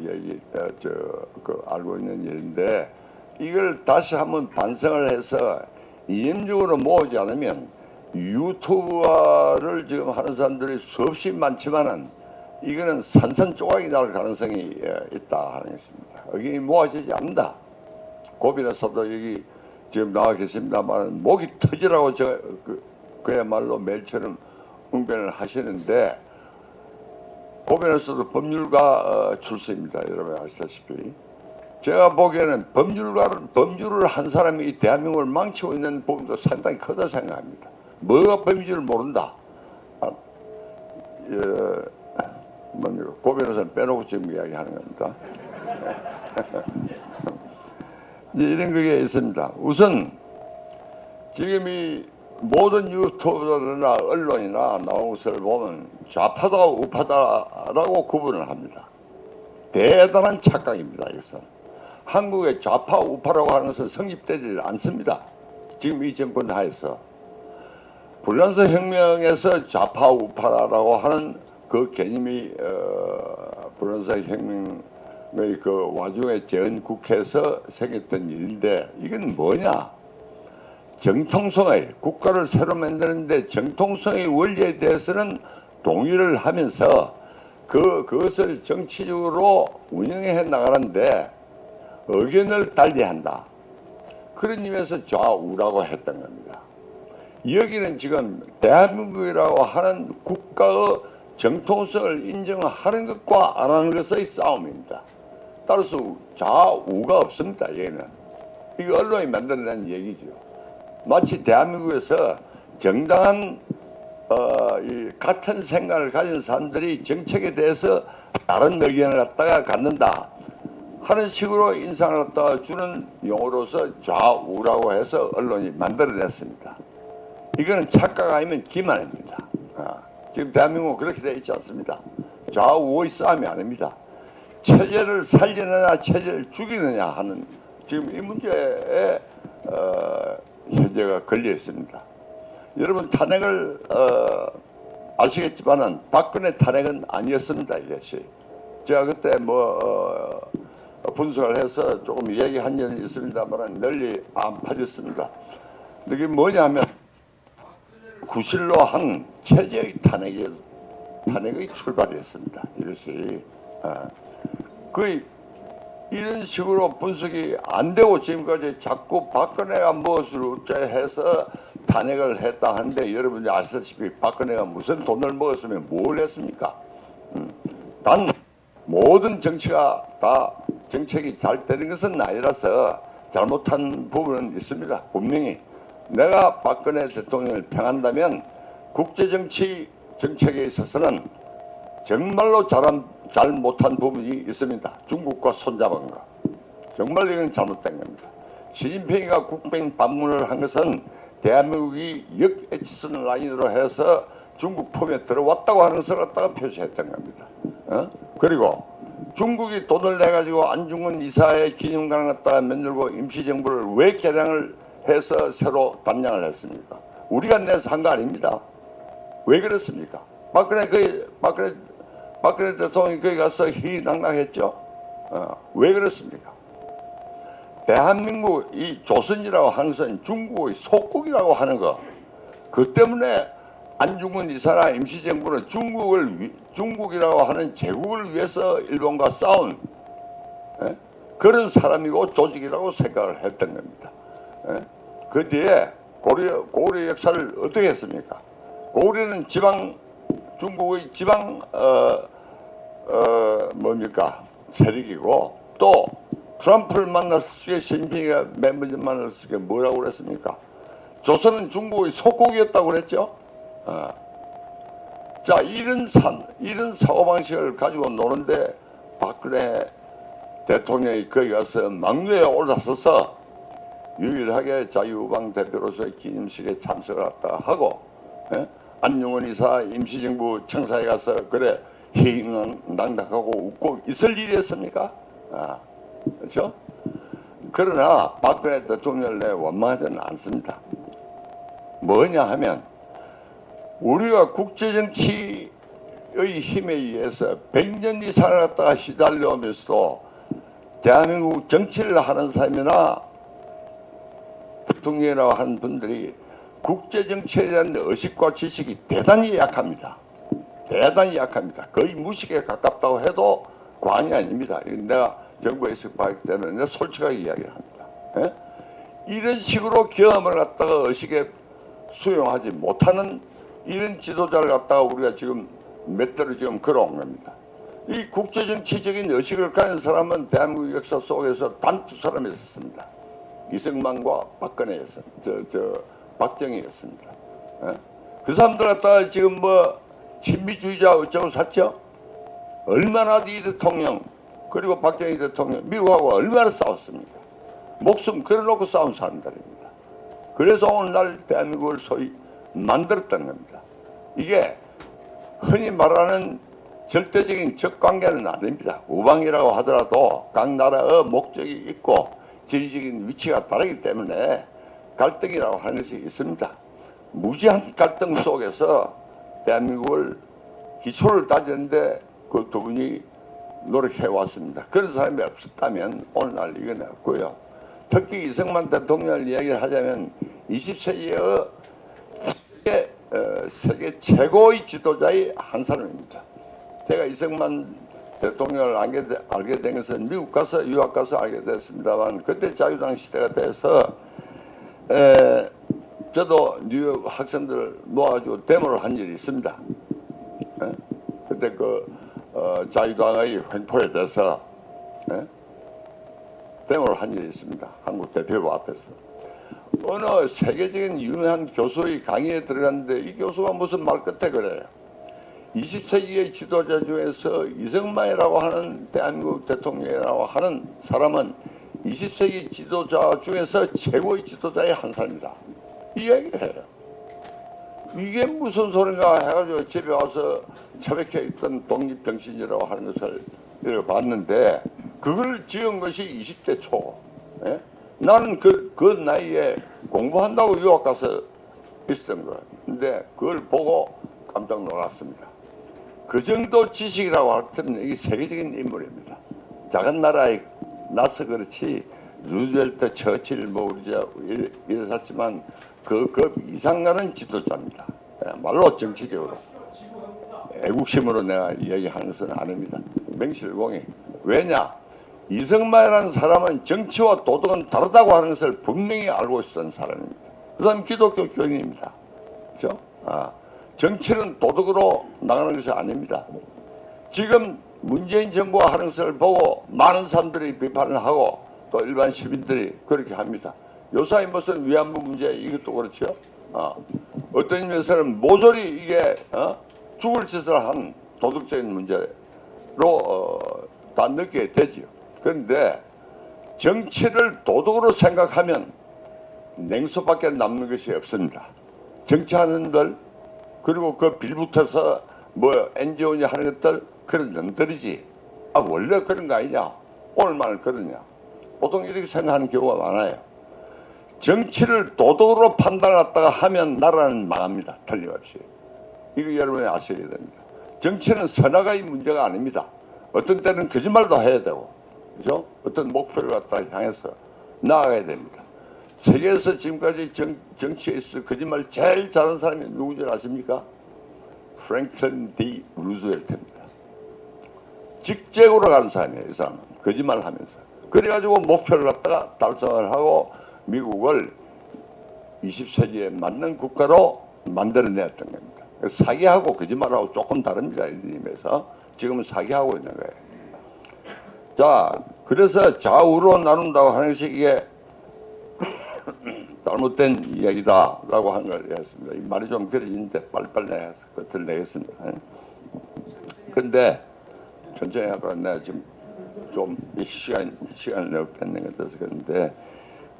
알고 있는 일인데 이걸 다시 한번 반성을 해서 이념적으로 모으지 않으면 유튜브를 지금 하는 사람들이 수없이 많지만은 이거는 산산조각이 날 가능성이 있다 하는 것입니다. 여기 모아지지 않는다. 고비에서도 여기 지금 나와 계십니다만 목이 터지라고 그야말로 매일처럼 응변을 하시는데 고변에서도 법률가 출신입니다. 여러분 아시다시피 제가 보기에는 범죄를 한 사람이 이 대한민국을 망치고 있는 부분도 상당히 크다 생각합니다. 뭐가 범죄를 모른다. 고변에서는 빼놓고 지금 이야기하는 겁니다. 이런 게 있습니다. 우선 지금 이 모든 유튜버나 언론이나 나온 것을 보면 좌파다 우파다라고 구분을 합니다. 대단한 착각입니다. 이것은 한국의 좌파 우파라고 하는 것은 성립되지 않습니다. 지금 이 정권 하에서 불란서 혁명에서 좌파 우파라고 하는 그 개념이 불란서 혁명의 그 와중에 전국회에서 생겼던 일인데 이건 뭐냐? 정통성의 국가를 새로 만드는데 정통성의 원리에 대해서는 동의를 하면서 그것을 정치적으로 운영해 나가는데 의견을 달리한다. 그런 의미에서 좌우라고 했던 겁니다. 여기는 지금 대한민국이라고 하는 국가의 정통성을 인정하는 것과 안 하는 것의 싸움입니다. 따라서 좌우가 없습니다. 여기는 이거 언론이 만들어낸 얘기죠. 마치 대한민국에서 정당한 이 같은 생각을 가진 사람들이 정책에 대해서 다른 의견을 갖다가 갖는다 하는 식으로 인상을 갖다가 주는 용어로서 좌우라고 해서 언론이 만들어냈습니다. 이거는 착각 아니면 기만입니다. 지금 대한민국은 그렇게 되어 있지 않습니다. 좌우의 싸움이 아닙니다. 체제를 살리느냐 체제를 죽이느냐 하는 지금 이 문제에 현재가 걸려 있습니다. 여러분 탄핵을 아시겠지만은 박근혜 탄핵은 아니었습니다. 이것이 제가 그때 분석을 해서 조금 얘기한 적이 있습니다만 널리 안 퍼졌습니다. 이게 뭐냐면 구실로 한 체제의 탄핵의 출발이었습니다. 이것이 이런 식으로 분석이 안 되고 지금까지 자꾸 박근혜가 무엇을 어째해서 탄핵을 했다 하는데 여러분이 아시다시피 박근혜가 무슨 돈을 먹었으면 뭘 했습니까? 단 모든 정치가 다 정책이 잘 되는 것은 아니라서 잘못한 부분은 있습니다. 분명히 내가 박근혜 대통령을 평한다면 국제정치 정책에 있어서는 정말로 잘 못한 부분이 있습니다. 중국과 손잡은 거. 정말 이건 잘못된 겁니다. 시진핑이가 국빈 방문을 한 것은 대한민국이 역에치선 라인으로 해서 중국 품에 들어왔다고 하는 것을 갖다가 표시했던 겁니다. 그리고 중국이 돈을 내가지고 안중근 이사의 기념관을 갖다가 만들고 임시정부를 왜 개량을 해서 새로 단장을 했습니까? 우리가 내서 한 거 아닙니다. 왜 그렇습니까? 박근혜 대통령이 거기 가서 희희낙낙했죠. 왜 그렇습니까? 대한민국 이 조선이라고 하는 것은 중국의 속국이라고 하는 거. 그 때문에 안중근 이사나 임시정부는 중국이라고 하는 제국을 위해서 일본과 싸운 그런 사람이고 조직이라고 생각을 했던 겁니다. 그 뒤에 고려 역사를 어떻게 했습니까? 고려는 중국의 지방 세력이고 또 트럼프를 만났을 때 시진핑이가 맨 먼저 만났을 때 뭐라고 그랬습니까? 조선은 중국의 속국이었다고 그랬죠. 자, 이런 사고방식을 가지고 노는데 박근혜 대통령이 거기 가서 막루에 올라서서 유일하게 자유우방 대표로서 기념식에 참석을 했다 하고 안중근 이사 임시정부 청사에 가서 그래 희희낙낙하고 웃고 있을 일이었습니까? 그렇죠? 그러나 박근혜 대통령을 내 원망하지는 않습니다. 뭐냐 하면 우리가 국제정치의 힘에 의해서 100년 이상을 갖다가 시달려오면서도 대한민국 정치를 하는 사람이나 대통령이라고 하는 분들이 국제정치에 대한 의식과 지식이 대단히 약합니다. 대단히 약합니다. 거의 무식에 가깝다고 해도 과언이 아닙니다. 내가 정부에서 봤기 때문에 내가 솔직하게 이야기를 합니다. 이런 식으로 경험을 갖다가 의식에 수용하지 못하는 이런 지도자를 갖다가 우리가 지금 몇 대로 지금 걸어온 겁니다. 이 국제정치적인 의식을 가진 사람은 대한민국 역사 속에서 단 두 사람이 있었습니다. 이승만과 박정희였습니다. 그 사람들 갖다가 지금 뭐 친미주의자 어쩌고 샀죠? 얼마나 이 대통령 그리고 박정희 대통령 미국하고 얼마나 싸웠습니까? 목숨 걸어놓고 싸운 사람들입니다. 그래서 오늘날 대한민국을 소위 만들었던 겁니다. 이게 흔히 말하는 절대적인 적관계는 아닙니다. 우방이라고 하더라도 각 나라의 목적이 있고 지리적인 위치가 다르기 때문에 갈등이라고 하는 것이 있습니다. 무지한 갈등 속에서 대한민국을 기초를 따지는데 그 두 분이 노력해 왔습니다. 그런 사람이 없었다면 오늘날 이건 없고요. 특히 이승만 대통령을 이야기를 하자면 20세기의 세계 최고의 지도자의 한 사람입니다. 제가 이승만 대통령을 알게 된 것은 미국 가서 유학 가서 알게 됐습니다만 그때 자유당 시대가 돼서 저도 뉴욕 학생들 모아가지고 데모를 한 일이 있습니다. 그때 자유당의 횡포에 대해서 데모를 한 일이 있습니다. 한국 대표부 앞에서. 어느 세계적인 유명한 교수의 강의에 들어갔는데 이 교수가 무슨 말 끝에 그래요. 20세기의 지도자 중에서 이승만이라고 하는 대한민국 대통령이라고 하는 사람은 20세기 지도자 중에서 최고의 지도자의 한 사람이다. 이 얘기를 해요. 이게 무슨 소린가 해가지고 집에 와서 처박혀 있던 독립정신이라고 하는 것을 읽어봤는데 그걸 지은 것이 20대 초. 나는 그 나이에 공부한다고 유학 가서 있었던 거예요. 근데 그걸 보고 깜짝 놀랐습니다. 그 정도 지식이라고 할 때는 이게 세계적인 인물입니다. 작은 나라에 나서 그렇지 루즈벨트, 처칠 이랬었지만 그 이상 가는 지도자입니다. 말로 정치적으로. 애국심으로 내가 이야기하는 것은 아닙니다. 명실공히. 왜냐? 이승만이라는 사람은 정치와 도덕은 다르다고 하는 것을 분명히 알고 있었던 사람입니다. 그 사람은 기독교 교인입니다. 그렇죠? 정치는 도덕으로 나가는 것이 아닙니다. 지금 문재인 정부가 하는 것을 보고 많은 사람들이 비판을 하고 또 일반 시민들이 그렇게 합니다. 요사이 무슨 위안부 문제 이것도 그렇죠. 어떤 면에서는 모조리 이게 죽을 짓을 한 도덕적인 문제로 다 느끼게 되죠. 그런데 정치를 도덕으로 생각하면 냉소밖에 남는 것이 없습니다. 정치하는 들 그리고 그 빌붙어서 뭐 NGO냐 하는 것들 그런 놈들이지. 아 원래 그런 거 아니냐? 오늘만은 그러냐? 보통 이렇게 생각하는 경우가 많아요. 정치를 도덕으로 판단했다가 하면 나라는 망합니다. 틀림없이. 이거 여러분이 아셔야 됩니다. 정치는 선악의 문제가 아닙니다. 어떤 때는 거짓말도 해야 되고, 그죠? 어떤 목표를 갖다 향해서 나아가야 됩니다. 세계에서 지금까지 정치에 있어 거짓말 제일 잘하는 사람이 누구인지 아십니까? 프랭클린 D. 루즈벨트입니다. 직접으로 간 사람이에요. 이 사람은 거짓말을 하면서. 그래가지고 목표를 갖다가 달성을 하고 미국을 20세기에 맞는 국가로 만들어냈던 겁니다. 사기하고 거짓말하고 조금 다릅니다. 이 의미에서 지금은 사기하고 있는 거예요. 자, 그래서 좌우로 나눈다고 하는 것이 이게 잘못된 이야기다라고 하는 걸 했습니다. 이 말이 좀 그려지는데 빨리빨리 내서 끝을 내겠습니다. 근데 천천히 하고 내가 지금 좀 시간을 너무 뺏는 것 같아서 그런데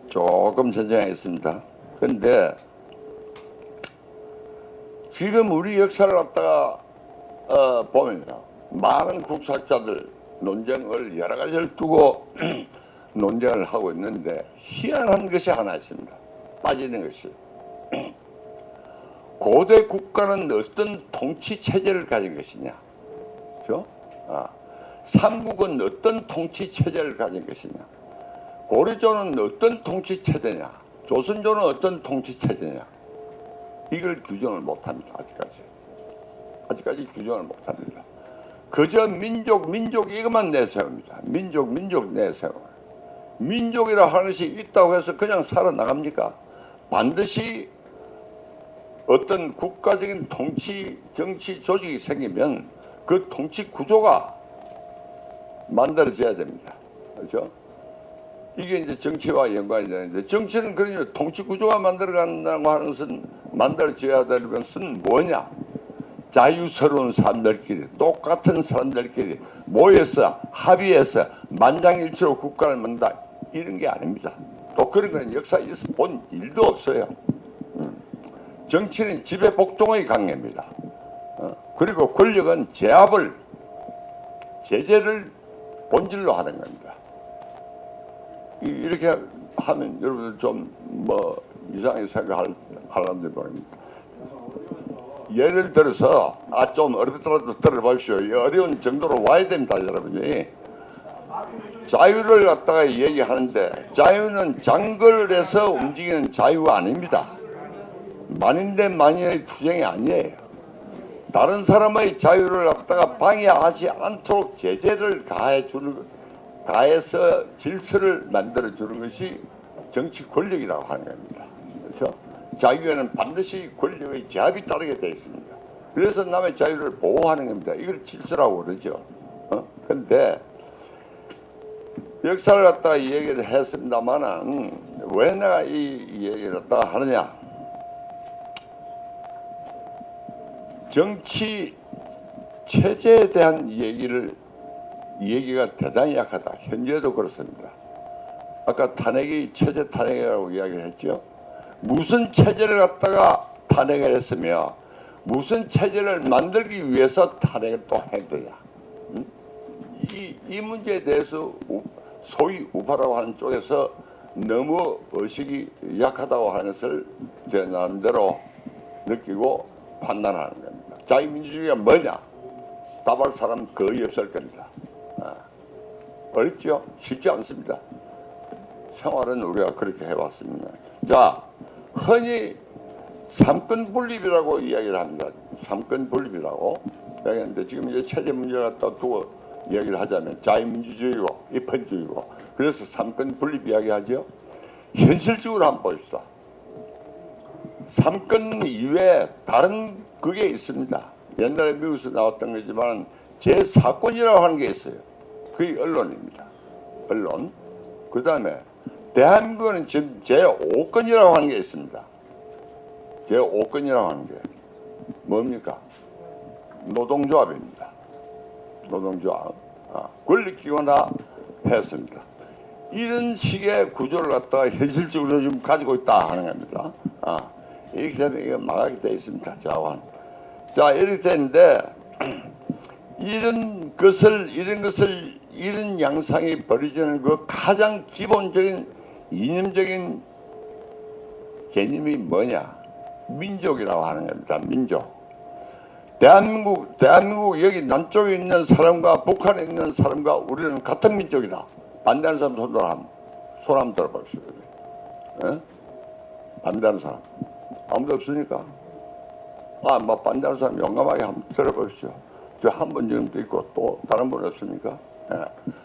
조금 천천히 하겠습니다. 근데 지금 우리 역사를 갖다가 보면요. 많은 국사학자들 논쟁을 여러 가지를 두고 논쟁을 하고 있는데 희한한 것이 하나 있습니다. 빠지는 것이. 고대 국가는 어떤 통치 체제를 가진 것이냐. 그렇죠? 삼국은 어떤 통치 체제를 가진 것이냐. 고려조는 어떤 통치 체제냐. 조선조는 어떤 통치 체제냐. 이걸 규정을 못합니다. 아직까지 규정을 못합니다. 그저 민족 이것만 내세웁니다. 민족 내세워. 민족이라 하는 것이 있다고 해서 그냥 살아나갑니까? 반드시 어떤 국가적인 통치 정치 조직이 생기면 그 통치 구조가 만들어져야 됩니다. 그렇죠? 이게 이제 정치와 연관이 되는데 정치는 그러니 통치 구조가 만들어간다고 하는 것은 만들어져야 되는 것은 뭐냐? 자유스러운 사람들끼리 똑같은 사람들끼리 모여서 합의해서 만장일치로 국가를 만든다 이런 게 아닙니다. 또 그런 건 역사에서 본 일도 없어요. 정치는 지배복종의 관계입니다. 그리고 권력은 제재를 본질로 하는 겁니다. 이렇게 하면 여러분들 좀 뭐 이상하게 생각하는지 모릅니다. 예를 들어서 좀 어렵더라도 들어보십시오. 어려운 정도로 와야 됩니다, 여러분이. 자유를 갖다가 얘기하는데 자유는 장거리에서 움직이는 자유가 아닙니다. 만인 대 만인의 투쟁이 아니에요. 다른 사람의 자유를 갖다가 방해하지 않도록 제재를 가해서 질서를 만들어주는 것이 정치 권력이라고 하는 겁니다. 그렇죠? 자유에는 반드시 권력의 제압이 따르게 되어 있습니다. 그래서 남의 자유를 보호하는 겁니다. 이걸 질서라고 그러죠. 그런데 역사를 갖다가 이 얘기를 했습니다만은 왜 내가 이 얘기를 갖다가 하느냐? 정치 체제에 대한 얘기가 대단히 약하다. 현재도 그렇습니다. 아까 체제 탄핵이라고 이야기를 했죠. 무슨 체제를 갖다가 탄핵을 했으며 무슨 체제를 만들기 위해서 탄핵을 또 했느냐. 이 문제에 대해서 소위 우파라고 하는 쪽에서 너무 의식이 약하다고 하는 것을 제 나름대로 느끼고 판단하는 겁니다. 자유민주주의가 뭐냐? 답할 사람 거의 없을 겁니다. 어렵죠? 쉽지 않습니다. 생활은 우리가 그렇게 해왔습니다. 자, 흔히 삼권 분립이라고 이야기를 합니다. 삼권 분립이라고 이야기하는데 지금 이제 체제 문제를 갖다 두고 이야기를 하자면 자유민주주의고 입헌주의고 그래서 삼권 분립 이야기하죠. 현실적으로 한번 보십시다. 삼권 이외에 다른 그게 있습니다. 옛날에 미국에서 나왔던 거지만 제4권이라고 하는 게 있어요. 그게 언론입니다. 언론. 그 다음에 대한민국은 지금 제5권이라고 하는 게 있습니다. 제5권이라고 하는 게 뭡니까? 노동조합입니다. 노동조합. 권력기관화 했습니다. 이런 식의 구조를 갖다가 현실적으로 지금 가지고 있다 하는 겁니다. 이렇게 되면 이거 망하게 되어 있습니다. 자원. 자, 이렇게 되는데 이런 양상이 벌어지는 그 가장 기본적인 이념적인 개념이 뭐냐? 민족이라고 하는 겁니다. 민족. 대한민국 여기 남쪽에 있는 사람과 북한에 있는 사람과 우리는 같은 민족이다. 반대하는 사람 손 한번 들어보십시오. 예? 반대하는 사람 아무도 없으니까. 뭐 반대하는 사람 용감하게 한번 들어보십시오. 저 한 분 지금도 있고 또 다른 분 없습니까? 예.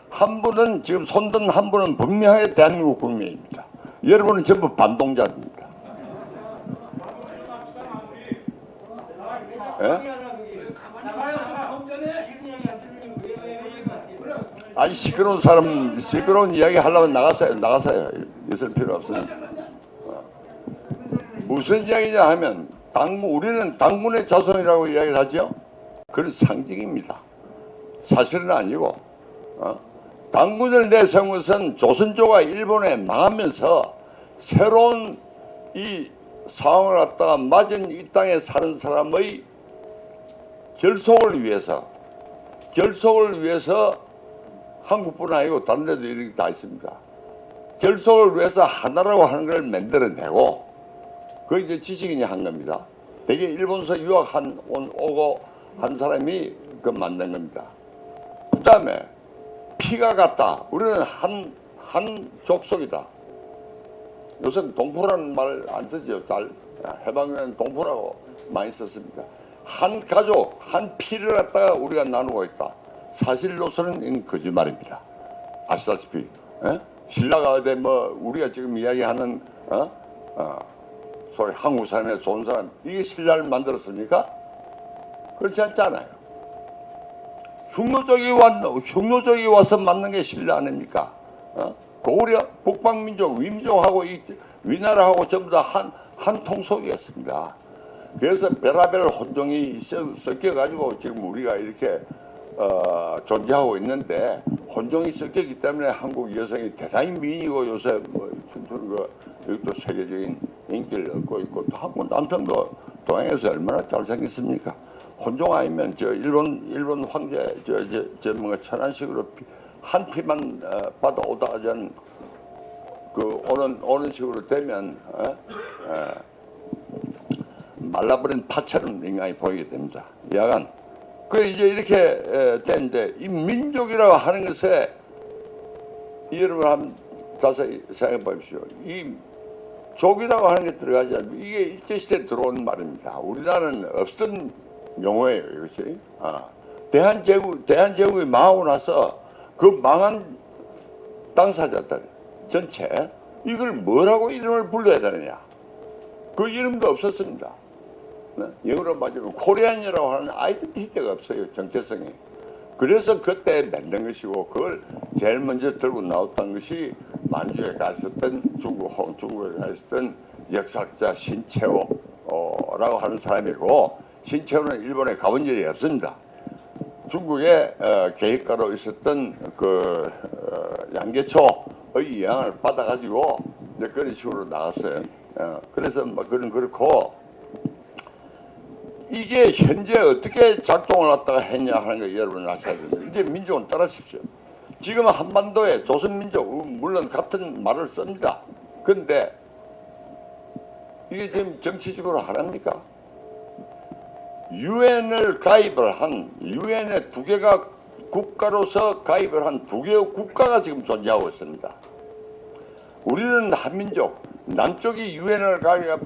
한 분은 지금 손든 한 분은 분명하게 대한민국 국민입니다. 여러분은 전부 반동자입니다. 예? 아니 시끄러운 이야기 하려면 나가세요. 있을 필요 없으니까. 무슨 이야기냐 하면 우리는 당군의 자손이라고 이야기를 하죠. 그건 상징입니다. 사실은 아니고 당군을 내세운 것은 조선조가 일본에 망하면서 새로운 이 상황을 갖다가 맞은 이 땅에 사는 사람의 결속을 위해서 한국뿐 아니고 다른 데도 이렇게 다 있습니다. 결속을 위해서 하나라고 하는 걸 만들어내고 그게 이제 지식인이 한 겁니다. 되게 일본에서 오고 한 사람이 그 만든 겁니다. 그 다음에 피가 같다. 우리는 한 족속이다. 요새는 동포라는 말 안 쓰죠. 해방에는 동포라고 많이 썼습니다. 한 가족, 한 피를 갖다가 우리가 나누고 있다. 사실로서는 거짓말입니다. 아시다시피 신라가 어디 우리가 지금 이야기하는 소위 한국 사람의 좋은 사람 이게 신라를 만들었습니까? 그렇지 않잖아요. 흉노족이 와서 만든 게 신라 아닙니까? 고구려 북방민족 위민족하고 위나라하고 전부 다 한 통속이었습니다. 그래서 별의별 혼종이 섞여가지고 지금 우리가 이렇게 존재하고 있는데 혼종이 섞였기 때문에 한국 여성이 대단히 미인이고 요새 춤추는 거 이것도 세계적인 인기를 얻고 있고 또 한국 남성도 동양에서 얼마나 잘생겼습니까? 혼종 아니면 저 일본 황제 뭔가 천안식으로 한 피만 받아 오다가 오는 식으로 되면 말라버린 파처럼 인간이 보이게 됩니다. 여하간 이제 이렇게 되는데 이 민족이라고 하는 것에 여러분 한번 가서 생각해 보십시오. 이 족이라고 하는 게 들어가지 않고 이게 일제시대에 들어온 말입니다. 우리나라는 없었던 용어예요. 이것이. 대한제국이 망하고 나서 그 망한 당사자들 전체 이걸 뭐라고 이름을 불러야 되느냐. 그 이름도 없었습니다. 영어로 말하면 코리안이라고 하는 아이덴티티가 없어요. 정체성이. 그래서 그때 만든 것이고 그걸 제일 먼저 들고 나왔던 것이 만주에 가 있었던 중국에 가 있었던 역사학자 신채호라고 하는 사람이고 신채호는 일본에 가본 적이 없습니다. 중국의 계획가로 있었던 그 양계초의 영향을 받아가지고 이제 그런 식으로 나왔어요. 그래서 그건 그렇고 이게 현재 어떻게 작동을 갖다가 했냐 하는 거 여러분 아셔야 됩니다. 이제 민족은 따라하십시오. 지금 한반도에 조선민족 물론 같은 말을 씁니다. 그런데 이게 지금 정치적으로 하랍니까? 유엔을 가입을 한 유엔의 두 개가 국가로서 가입을 한 두 개의 국가가 지금 존재하고 있습니다. 우리는 한민족 남쪽이 유엔을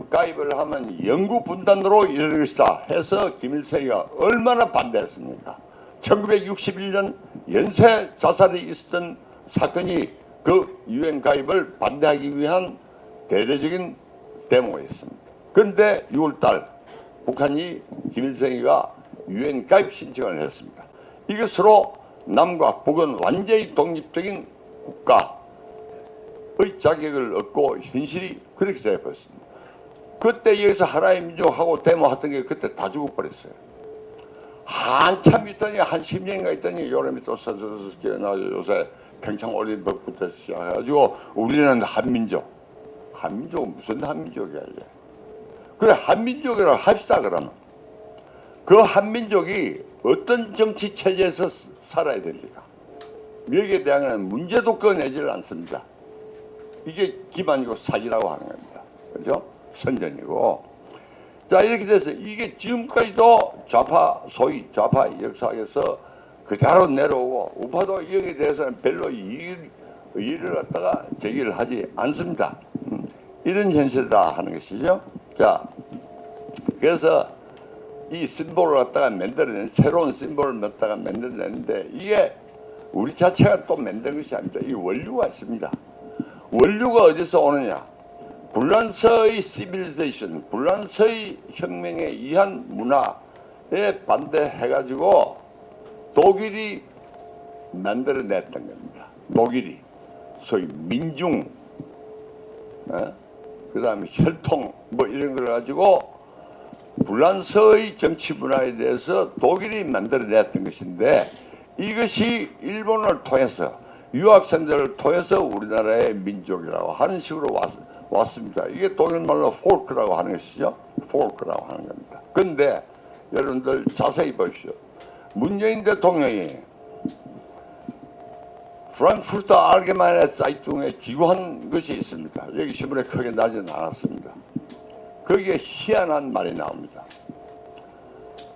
가입을 하면 영구 분단으로 이를 것이다 해서 김일성이가 얼마나 반대했습니까? 1961년 연쇄 자살이 있었던 사건이 그 유엔 가입을 반대하기 위한 대대적인 데모였습니다. 그런데 6월달 북한이 김일성이가 유엔 가입 신청을 했습니다. 이것으로 남과 북은 완전히 독립적인 국가의 자격을 얻고 현실이 그렇게 되어버렸습니다. 그때 여기서 하나의 민족하고 데모했던 게 그때 다 죽어버렸어요. 한참 있더니 한 10년인가 있더니 요람이 또 서서서 깨어나서 요새 평창올림픽부터 시작해가지고 우리는 한민족. 한민족은 무슨 한민족이야 이게. 그래 한민족이라고 합시다 그러면. 그 한민족이 어떤 정치 체제에서 살아야 됩니까? 여기에 대한 문제도 꺼내지를 않습니다. 이게 기반이고 사기라고 하는 겁니다. 그죠? 선전이고. 자, 이렇게 돼서 이게 지금까지도 소위 좌파 역사에서 그대로 내려오고 우파도 여기에 대해서는 별로 이의를 갖다가 제기를 하지 않습니다. 이런 현실이다 하는 것이죠. 자, 그래서 이 심볼을 갖다가 만들어낸 새로운 심볼을 갖다가 만들어내는데 이게 우리 자체가 또 만든 것이 아닙니다. 이 원류가 있습니다. 원류가 어디서 오느냐? 불란서의 시빌리제이션, 불란서의 혁명에 의한 문화에 반대해가지고 독일이 만들어냈던 겁니다. 독일이 소위 민중, 그 다음에 혈통 뭐 이런 걸 가지고 불란서의 정치 문화에 대해서 독일이 만들어냈던 것인데 이것이 일본을 통해서 유학생들을 통해서 우리나라의 민족이라고 하는 식으로 왔습니다. 이게 독일말로 폴크라고 하는 것이죠. 폴크라고 하는 겁니다. 그런데 여러분들 자세히 보십시오. 문재인 대통령이 프랑크푸르트 알게마인에 사이트에 기고한 것이 있습니다. 여기 신문에 크게 나지는 않았습니다. 거기에 희한한 말이 나옵니다.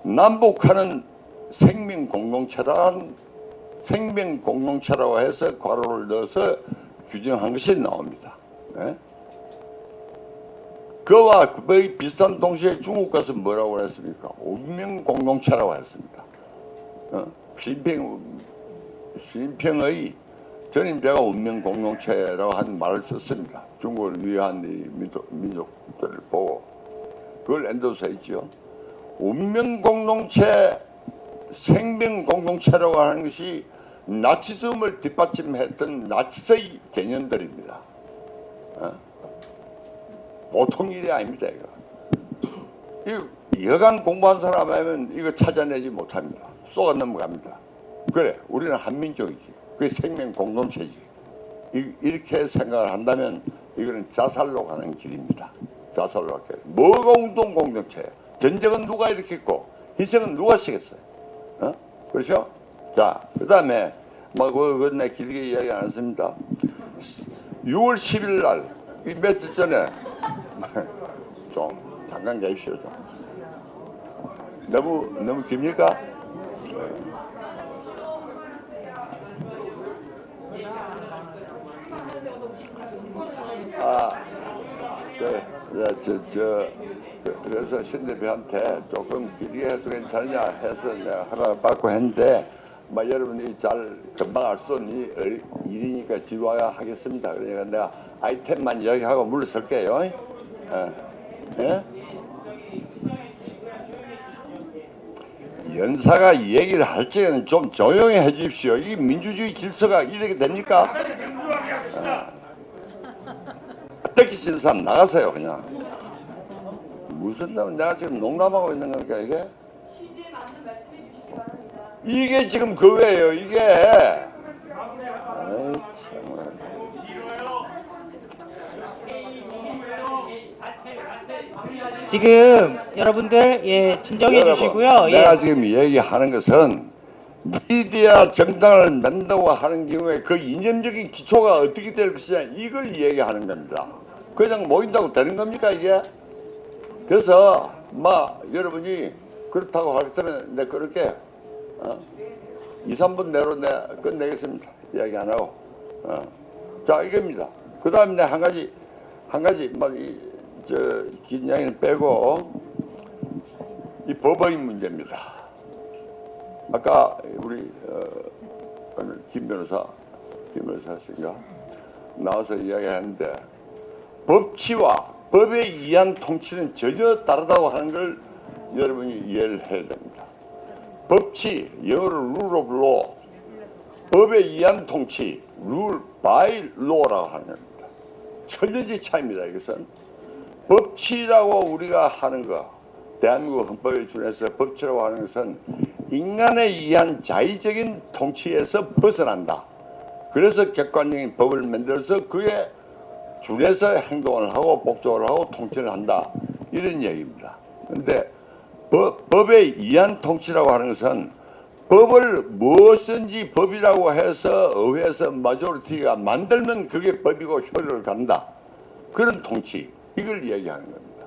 남북한은 생명 공동체라고 해서 괄호를 넣어서 규정한 것이 나옵니다. 네? 그와 거의 비슷한 동시에 중국 가서 뭐라고 했습니까? 운명 공동체라고 했습니다. 시진핑의 전임자가 운명 공동체라고 하는 말을 썼습니다. 중국을 위한 민족들을 보고 그걸 엔도서했죠. 운명 공동체, 생명 공동체라고 하는 것이 나치즘을 뒷받침했던 나치의 개념들입니다. 보통 일이 아닙니다. 이거 여간 공부한 사람 하면 이거 찾아내지 못합니다. 쏘가 넘어갑니다. 그래, 우리는 한민족이지. 그게 생명 공동체지. 이렇게 생각을 한다면 이거는 자살로 가는 길입니다. 자살로 갈게요. 뭐가 공동체예요? 전쟁은 누가 일으켰고 희생은 누가 시겠어요? 그렇죠? 자, 그 다음에 그건 내 길게 이야기 안 했습니다. 6월 10일 날, 이 며칠 전에 좀 잠깐 계십시오. 좀. 너무 깁니까? 그래서 신 대표한테 조금 길게 해도 괜찮냐 해서 내가 하나 받고 했는데, 여러분이 잘 금방 알 수 없는 일이니까 지루하야 하겠습니다. 그러니까 내가 아이템만 이야기하고 물러설게요. 예? 연사가 얘기를 할 적에는 좀 조용히 해 주십시오. 이 민주주의 질서가 이렇게 됩니까? 뺏기시는 사람 나가세요. 그냥. 무슨 내가 지금 농담하고 있는 거니까 이게? 이게 지금 그거예요. 이게. 아이, 지금 여러분들 진정해 주시고요. 내가 지금 얘기하는 것은 미디어 정당을 만든다고 하는 경우에 그 이념적인 기초가 어떻게 될 것이냐 이걸 얘기하는 겁니다. 그냥 모인다고 되는 겁니까 이게? 그래서 여러분이 그렇다고 할 때는 내가 그렇게 2, 3분 내로 내가 끝내겠습니다. 이야기 안 하고. 자, 이겁니다. 그 다음에 한 가지 긴 이야기는 빼고 이 법의 문제입니다. 아까 우리 김 변호사씨가 나와서 이야기하는데 법치와 법에 의한 통치는 전혀 다르다고 하는 걸 여러분이 이해를 해야 됩니다. 법치, 영어로 rule of law, 법에 의한 통치, rule by law라고 하는 겁니다. 천년지 차이입니다. 이것은 법치라고 우리가 하는 거, 대한민국 헌법에 준해서 법치라고 하는 것은 인간에 의한 자의적인 통치에서 벗어난다. 그래서 객관적인 법을 만들어서 그에 준해서 행동을 하고 복종을 하고 통치를 한다. 이런 얘기입니다. 그런데 법의 이한 통치라고 하는 것은 법을 무엇인지 법이라고 해서 의회에서 마조리티가 만들면 그게 법이고 효력을 갖는다. 그런 통치, 이걸 얘기하는 겁니다.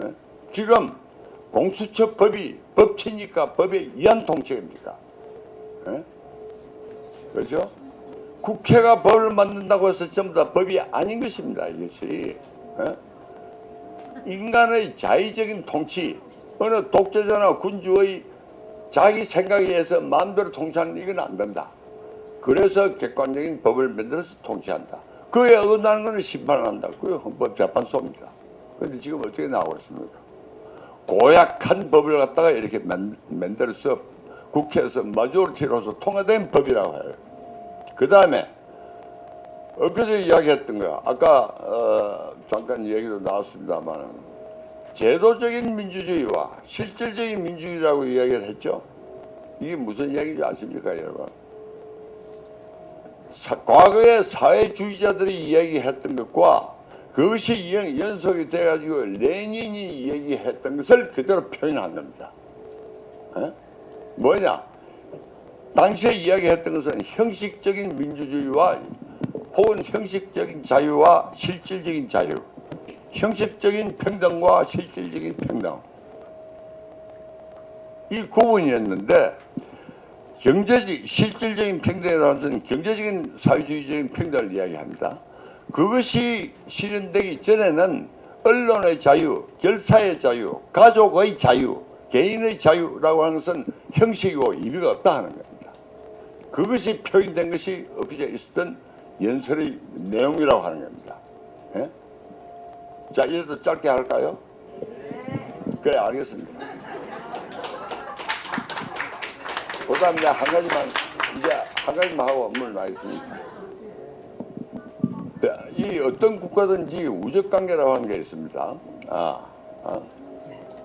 네? 지금 공수처법이 법치니까 법의 이한 통치입니까? 네? 그렇죠? 국회가 법을 만든다고 해서 전부 다 법이 아닌 것입니다. 이것이. 네? 인간의 자의적인 통치, 어느 독재자나 군주의 자기 생각에 의해서 마음대로 통치하는 이건 안 된다. 그래서 객관적인 법을 만들어서 통치한다. 그에 어긋나는 것은 심판한다. 그게 헌법재판소입니다. 그런데 지금 어떻게 나오고 있습니까? 고약한 법을 갖다가 이렇게 만들어서 국회에서 마조리티로서 통과된 법이라고 해요. 그 다음에 엊그제 이야기했던 거 아까 잠깐 얘기도 나왔습니다만 제도적인 민주주의와 실질적인 민주주의라고 이야기를 했죠. 이게 무슨 이야기인지 아십니까, 여러분? 과거에 사회주의자들이 이야기했던 것과 그것이 연속이 돼가지고 레닌이 얘기했던 것을 그대로 표현한 겁니다. 에? 뭐냐? 당시에 이야기했던 것은 형식적인 민주주의와 혹은 형식적인 자유와 실질적인 자유, 형식적인 평등과 실질적인 평등, 이 구분이었는데 실질적인 평등이라는 것은 경제적인 사회주의적인 평등을 이야기합니다. 그것이 실현되기 전에는 언론의 자유, 결사의 자유, 가족의 자유, 개인의 자유라고 하는 것은 형식이고 의미가 없다 하는 겁니다. 그것이 표현된 것이 엊그제 있었던 연설의 내용이라고 하는 겁니다. 예? 자, 이래도 짧게 할까요? 그래, 알겠습니다. 그 다음 이제 한 가지만 하고 업무를 나겠습니다. 이 어떤 국가든지 우적관계라고 하는 게 있습니다.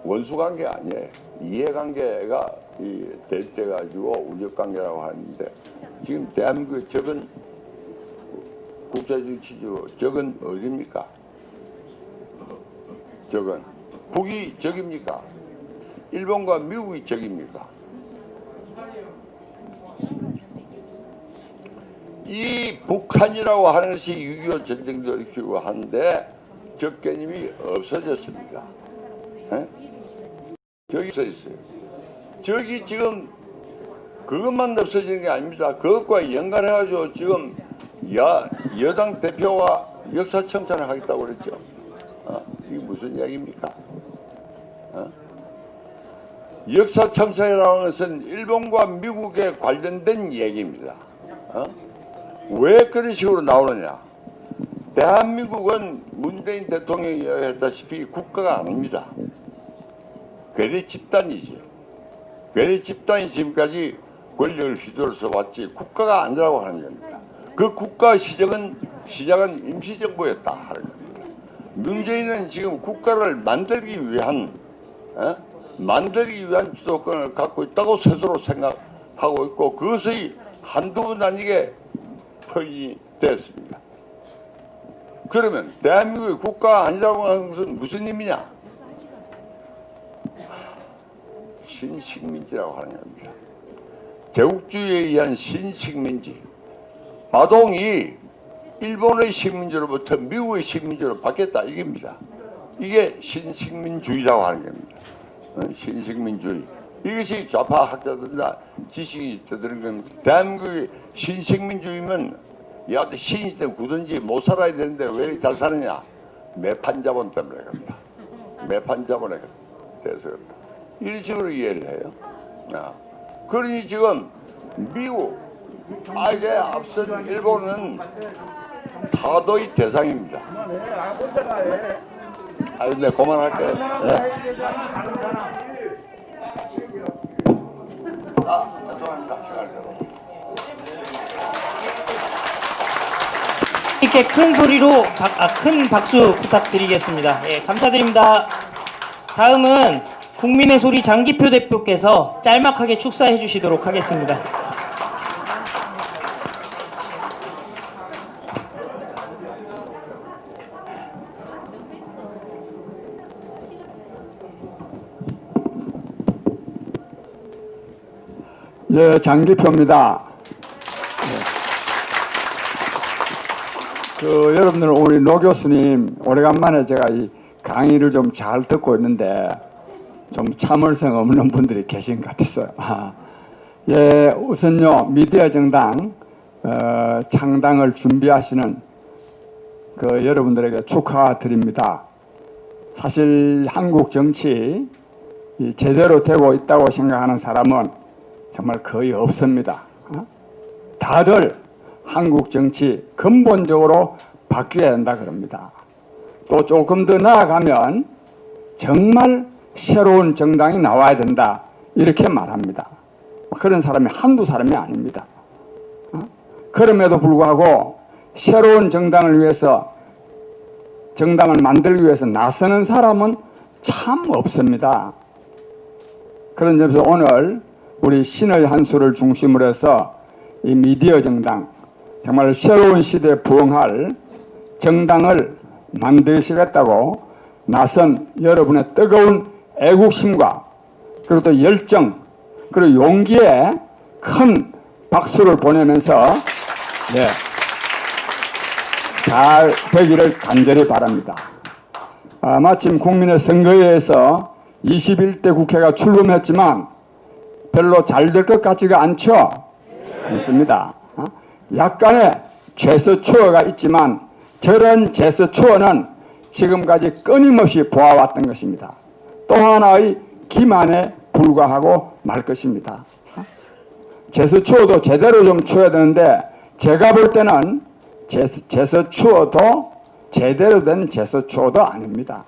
원수관계 아니에요. 이해관계가 대체가지고 우적관계라고 하는데 지금 대한민국의 적은 국제정치주 적은 어디입니까? 적은 북이 적입니까? 일본과 미국이 적입니까? 이 북한이라고 하는 것이 6.25 전쟁도 일으키고 하는데 적 개념이 없어졌습니다. 에? 저기 서 있어요. 저기 지금 그것만 없어지는 게 아닙니다. 그것과 연관해가지고 지금 여당 대표가 역사 청산을 하겠다고 그랬죠. 이게 무슨 이야기입니까? 역사 청산이라는 것은 일본과 미국에 관련된 얘기입니다. 왜 그런 식으로 나오느냐? 대한민국은 문재인 대통령이 이야기했다시피 국가가 아닙니다. 괴뢰 집단이죠. 괴뢰 집단이 지금까지 권력을 휘둘러서 왔지 국가가 아니라고 하는 겁니다. 그 국가 시작은 임시정부였다 하는 겁니다. 문재인은 지금 국가를 만들기 위한 주도권을 갖고 있다고 스스로 생각하고 있고 그것의 한두 번 아니게 표현이 됐습니다. 그러면 대한민국의 국가가 아니라고 하는 것은 무슨 의미냐? 신식민지라고 하는 겁니다. 제국주의에 의한 신식민지. 마동이 일본의 식민지로부터 미국의 식민지로 바뀌었다 이겁니다. 이게 신식민주의라고 하는 겁니다. 신식민주의. 이것이 좌파 학자들이나 지식이 떠드는 겁니다. 대한민국의 신식민주의면 얘한테 신이 때 굳은지 못 살아야 되는데 왜 이렇게 잘 사느냐? 매판자본 때문에 그럽니다. 매판자본에 대해서 그럽니다. 이런 식으로 이해를 해요. 그러니 지금 미국, 이제 앞선 일본은 타도의 대상입니다. 네, 그만할게요. 네. 이렇게 큰 소리로 큰 박수 부탁드리겠습니다. 예, 감사드립니다. 다음은 국민의 소리 장기표 대표께서 짤막하게 축사해 주시도록 하겠습니다. 예, 장기표입니다. 여러분들 우리 노 교수님 오래간만에 제가 이 강의를 좀 잘 듣고 있는데 좀 참을성 없는 분들이 계신 것 같았어요. 예, 우선요 미디어 정당 창당을 준비하시는 여러분들에게 축하드립니다. 사실 한국 정치 제대로 되고 있다고 생각하는 사람은 정말 거의 없습니다. 다들 한국 정치 근본적으로 바뀌어야 한다 그럽니다. 또 조금 더 나아가면 정말 새로운 정당이 나와야 된다 이렇게 말합니다. 그런 사람이 한두 사람이 아닙니다. 그럼에도 불구하고 새로운 정당을 위해서 정당을 만들기 위해서 나서는 사람은 참 없습니다. 그런 점에서 오늘 우리 신의 한 수를 중심으로 해서 이 미디어 정당 정말 새로운 시대에 부응할 정당을 만드시겠다고 나선 여러분의 뜨거운 애국심과 그리고 또 열정 그리고 용기에 큰 박수를 보내면서 네, 잘 되기를 간절히 바랍니다. 마침 국민의 선거에서 21대 국회가 출범했지만 별로 잘 될 것 같지가 않죠? 있습니다. 약간의 제스처가 있지만 저런 제스처는 지금까지 끊임없이 보아왔던 것입니다. 또 하나의 기만에 불과하고 말 것입니다. 제스처도 제대로 좀 쳐야 되는데 제가 볼 때는 제스처도 제대로 된 제스처도 아닙니다.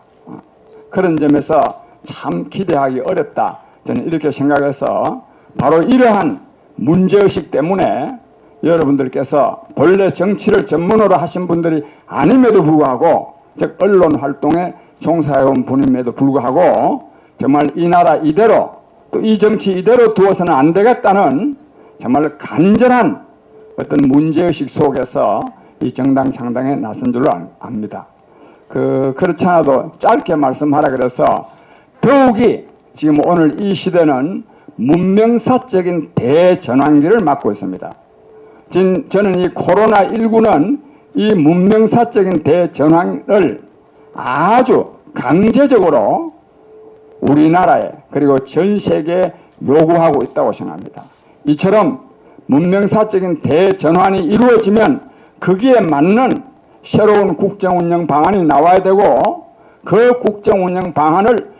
그런 점에서 참 기대하기 어렵다. 저는 이렇게 생각해서 바로 이러한 문제의식 때문에 여러분들께서 본래 정치를 전문으로 하신 분들이 아님에도 불구하고 즉 언론 활동에 종사해온 분임에도 불구하고 정말 이 나라 이대로 또 이 정치 이대로 두어서는 안 되겠다는 정말 간절한 어떤 문제의식 속에서 이 정당 창당에 나선 줄로 압니다. 그렇지 않아도 짧게 말씀하라 그래서 더욱이 지금 오늘 이 시대는 문명사적인 대전환기를 맞고 있습니다. 저는 이 코로나19는 이 문명사적인 대전환을 아주 강제적으로 우리나라에 그리고 전 세계에 요구하고 있다고 생각합니다. 이처럼 문명사적인 대전환이 이루어지면 거기에 맞는 새로운 국정운영 방안이 나와야 되고 그 국정운영 방안을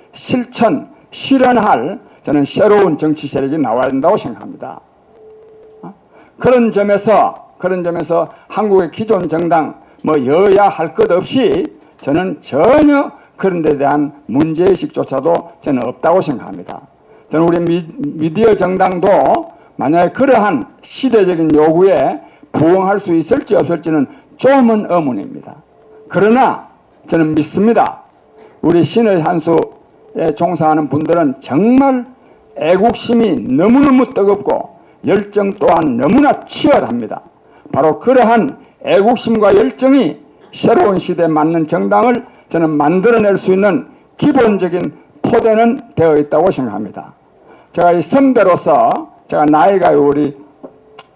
실현할 저는 새로운 정치 세력이 나와야 된다고 생각합니다. 그런 점에서 한국의 기존 정당 여야 할 것 없이 저는 전혀 그런 데 대한 문제의식조차도 저는 없다고 생각합니다. 저는 우리 미디어 정당도 만약에 그러한 시대적인 요구에 부응할 수 있을지 없을지는 조금은 의문입니다. 그러나 저는 믿습니다. 우리 신의 한 수에 종사하는 분들은 정말 애국심이 너무너무 뜨겁고 열정 또한 너무나 치열합니다. 바로 그러한 애국심과 열정이 새로운 시대에 맞는 정당을 저는 만들어낼 수 있는 기본적인 토대는 되어 있다고 생각합니다. 제가 이 선배로서 제가 나이가 우리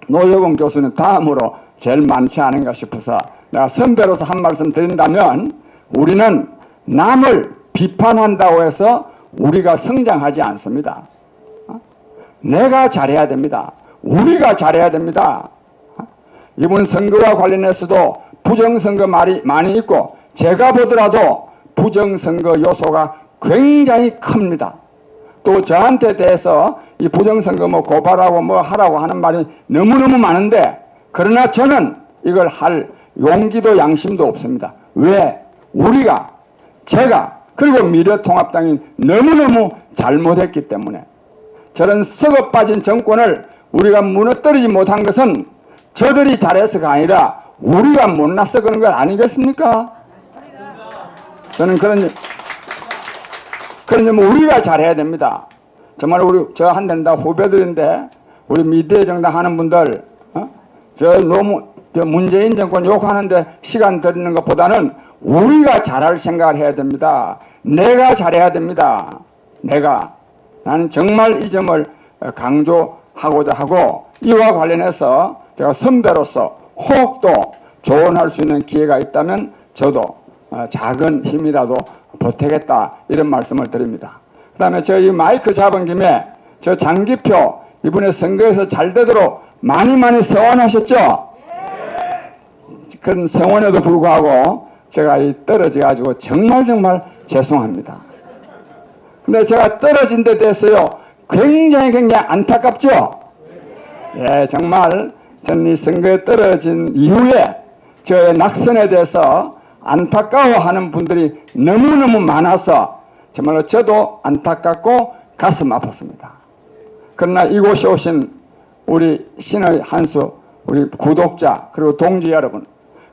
노여봉 교수님 다음으로 제일 많지 않은가 싶어서 내가 선배로서 한 말씀 드린다면 우리는 남을 비판한다고 해서 우리가 성장하지 않습니다. 내가 잘해야 됩니다. 우리가 잘해야 됩니다. 이번 선거와 관련해서도 부정선거 말이 많이 있고 제가 보더라도 부정선거 요소가 굉장히 큽니다. 또 저한테 대해서 이 부정선거 고발하고 하라고 하는 말이 너무너무 많은데 그러나 저는 이걸 할 용기도 양심도 없습니다. 왜? 제가 그리고 미래통합당이 너무너무 잘못했기 때문에 저런 썩어 빠진 정권을 우리가 무너뜨리지 못한 것은 저들이 잘해서가 아니라 우리가 못나서 그런 것 아니겠습니까? 저는 그런 점 우리가 잘해야 됩니다. 정말 저 한텐다 후배들인데 우리 미디어 정당 하는 분들 저 문재인 정권 욕하는데 시간 들이는 것보다는 우리가 잘할 생각을 해야 됩니다. 내가 잘해야 됩니다. 나는 정말 이 점을 강조하고 하고자 하고, 이와 관련해서 제가 선배로서 혹도 조언할 수 있는 기회가 있다면 저도 작은 힘이라도 보태겠다, 이런 말씀을 드립니다. 그 다음에 저희 마이크 잡은 김에 저 장기표 이번에 선거에서 잘 되도록 많이 서원하셨죠? 그런 성원에도 불구하고 제가 떨어져 가지고 정말 죄송합니다. 근데 제가 떨어진 데 대해서요 굉장히 안타깝죠? 예, 정말 저는 이 선거에 떨어진 이후에 저의 낙선에 대해서 안타까워하는 분들이 너무너무 많아서 정말로 저도 안타깝고 가슴 아팠습니다. 그러나 이곳에 오신 우리 신의 한수, 우리 구독자 그리고 동지 여러분,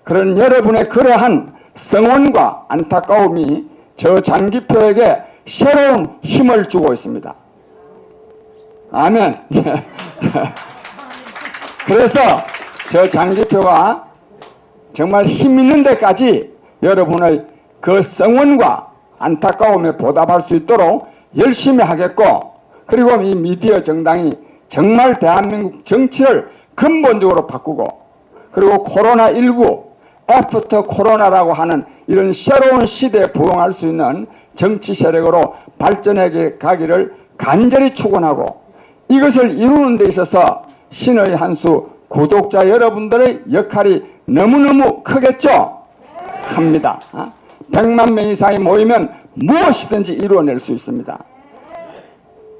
그런 여러분의 그러한 성원과 안타까움이 저 장기표에게 새로운 힘을 주고 있습니다. 아멘. 그래서 저 장기표가 정말 힘 있는 데까지 여러분의 그 성원과 안타까움에 보답할 수 있도록 열심히 하겠고, 그리고 이 미디어 정당이 정말 대한민국 정치를 근본적으로 바꾸고, 그리고 코로나19 애프터 코로나라고 하는 이런 새로운 시대에 부응할 수 있는 정치 세력으로 발전해 가기를 간절히 축원하고, 이것을 이루는 데 있어서 신의 한수 구독자 여러분들의 역할이 너무너무 크겠죠? 합니다. 100만 명 이상이 모이면 무엇이든지 이루어낼 수 있습니다.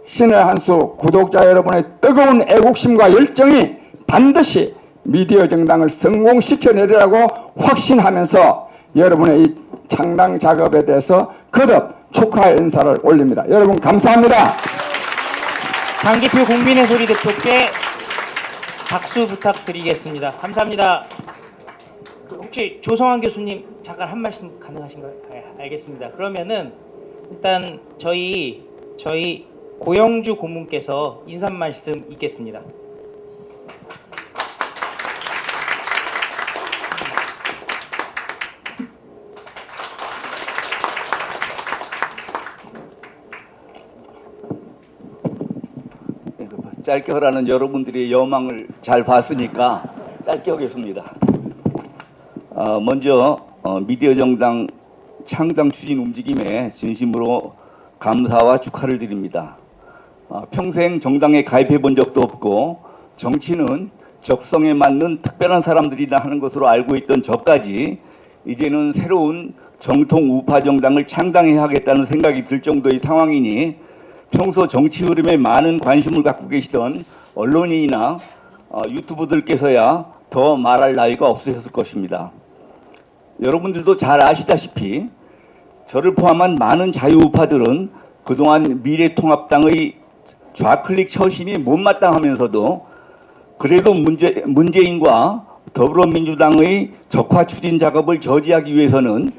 신의 한수 구독자 여러분의 뜨거운 애국심과 열정이 반드시 미디어 정당을 성공시켜내리라고 확신하면서 여러분의 이 창당 작업에 대해서 거듭 축하의 인사를 올립니다. 여러분 감사합니다. 장기표 국민의 소리 대표께 박수 부탁드리겠습니다. 감사합니다. 혹시 조성환 교수님 잠깐 한 말씀 가능하신가요? 네, 알겠습니다. 그러면은 일단 저희 고영주 고문께서 인사 말씀 있겠습니다. 짧게 하라는 여러분들의 여망을 잘 봤으니까 짧게 하겠습니다. 먼저 미디어 정당 창당 추진 움직임에 진심으로 감사와 축하를 드립니다. 평생 정당에 가입해 본 적도 없고 정치는 적성에 맞는 특별한 사람들이다 하는 것으로 알고 있던 저까지 이제는 새로운 정통 우파 정당을 창당해야 하겠다는 생각이 들 정도의 상황이니 평소 정치 흐름에 많은 관심을 갖고 계시던 언론인이나 유튜버들께서야 더 말할 나위가 없으셨을 것입니다. 여러분들도 잘 아시다시피 저를 포함한 많은 자유우파들은 그동안 미래통합당의 좌클릭 처신이 못마땅하면서도 그래도 문재인과 더불어민주당의 적화 추진 작업을 저지하기 위해서는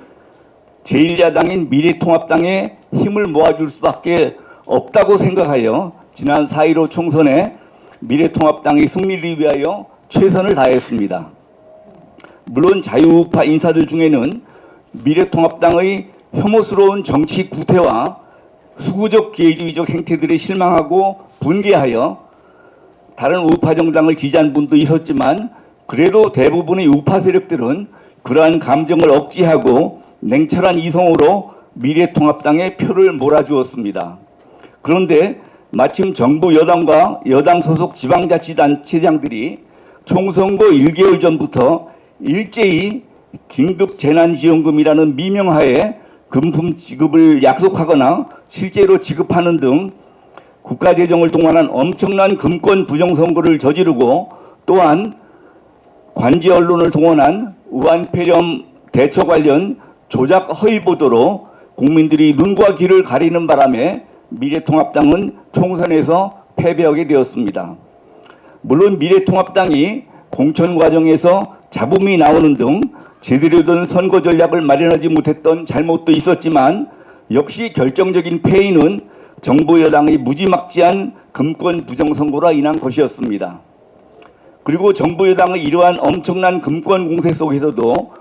제1야당인 미래통합당에 힘을 모아줄 수밖에 없다고 생각하여 지난 4.15 총선에 미래통합당의 승리를 위하여 최선을 다했습니다. 물론 자유우파 인사들 중에는 미래통합당의 혐오스러운 정치 구태와 수구적 기회주의적 행태들에 실망하고 분개하여 다른 우파 정당을 지지한 분도 있었지만 그래도 대부분의 우파 세력들은 그러한 감정을 억제하고 냉철한 이성으로 미래통합당에 표를 몰아주었습니다. 그런데 마침 정부 여당과 여당 소속 지방자치단체장들이 총선거 1개월 전부터 일제히 긴급재난지원금이라는 미명하에 금품 지급을 약속하거나 실제로 지급하는 등 국가재정을 동원한 엄청난 금권 부정선거를 저지르고 또한 관제 언론을 동원한 우한폐렴 대처 관련 조작 허위 보도로 국민들이 눈과 귀를 가리는 바람에 미래통합당은 총선에서 패배하게 되었습니다. 물론 미래통합당이 공천 과정에서 잡음이 나오는 등 제대로 된 선거 전략을 마련하지 못했던 잘못도 있었지만 역시 결정적인 패인은 정부 여당의 무지막지한 금권 부정선거로 인한 것이었습니다. 그리고 정부 여당의 이러한 엄청난 금권 공세 속에서도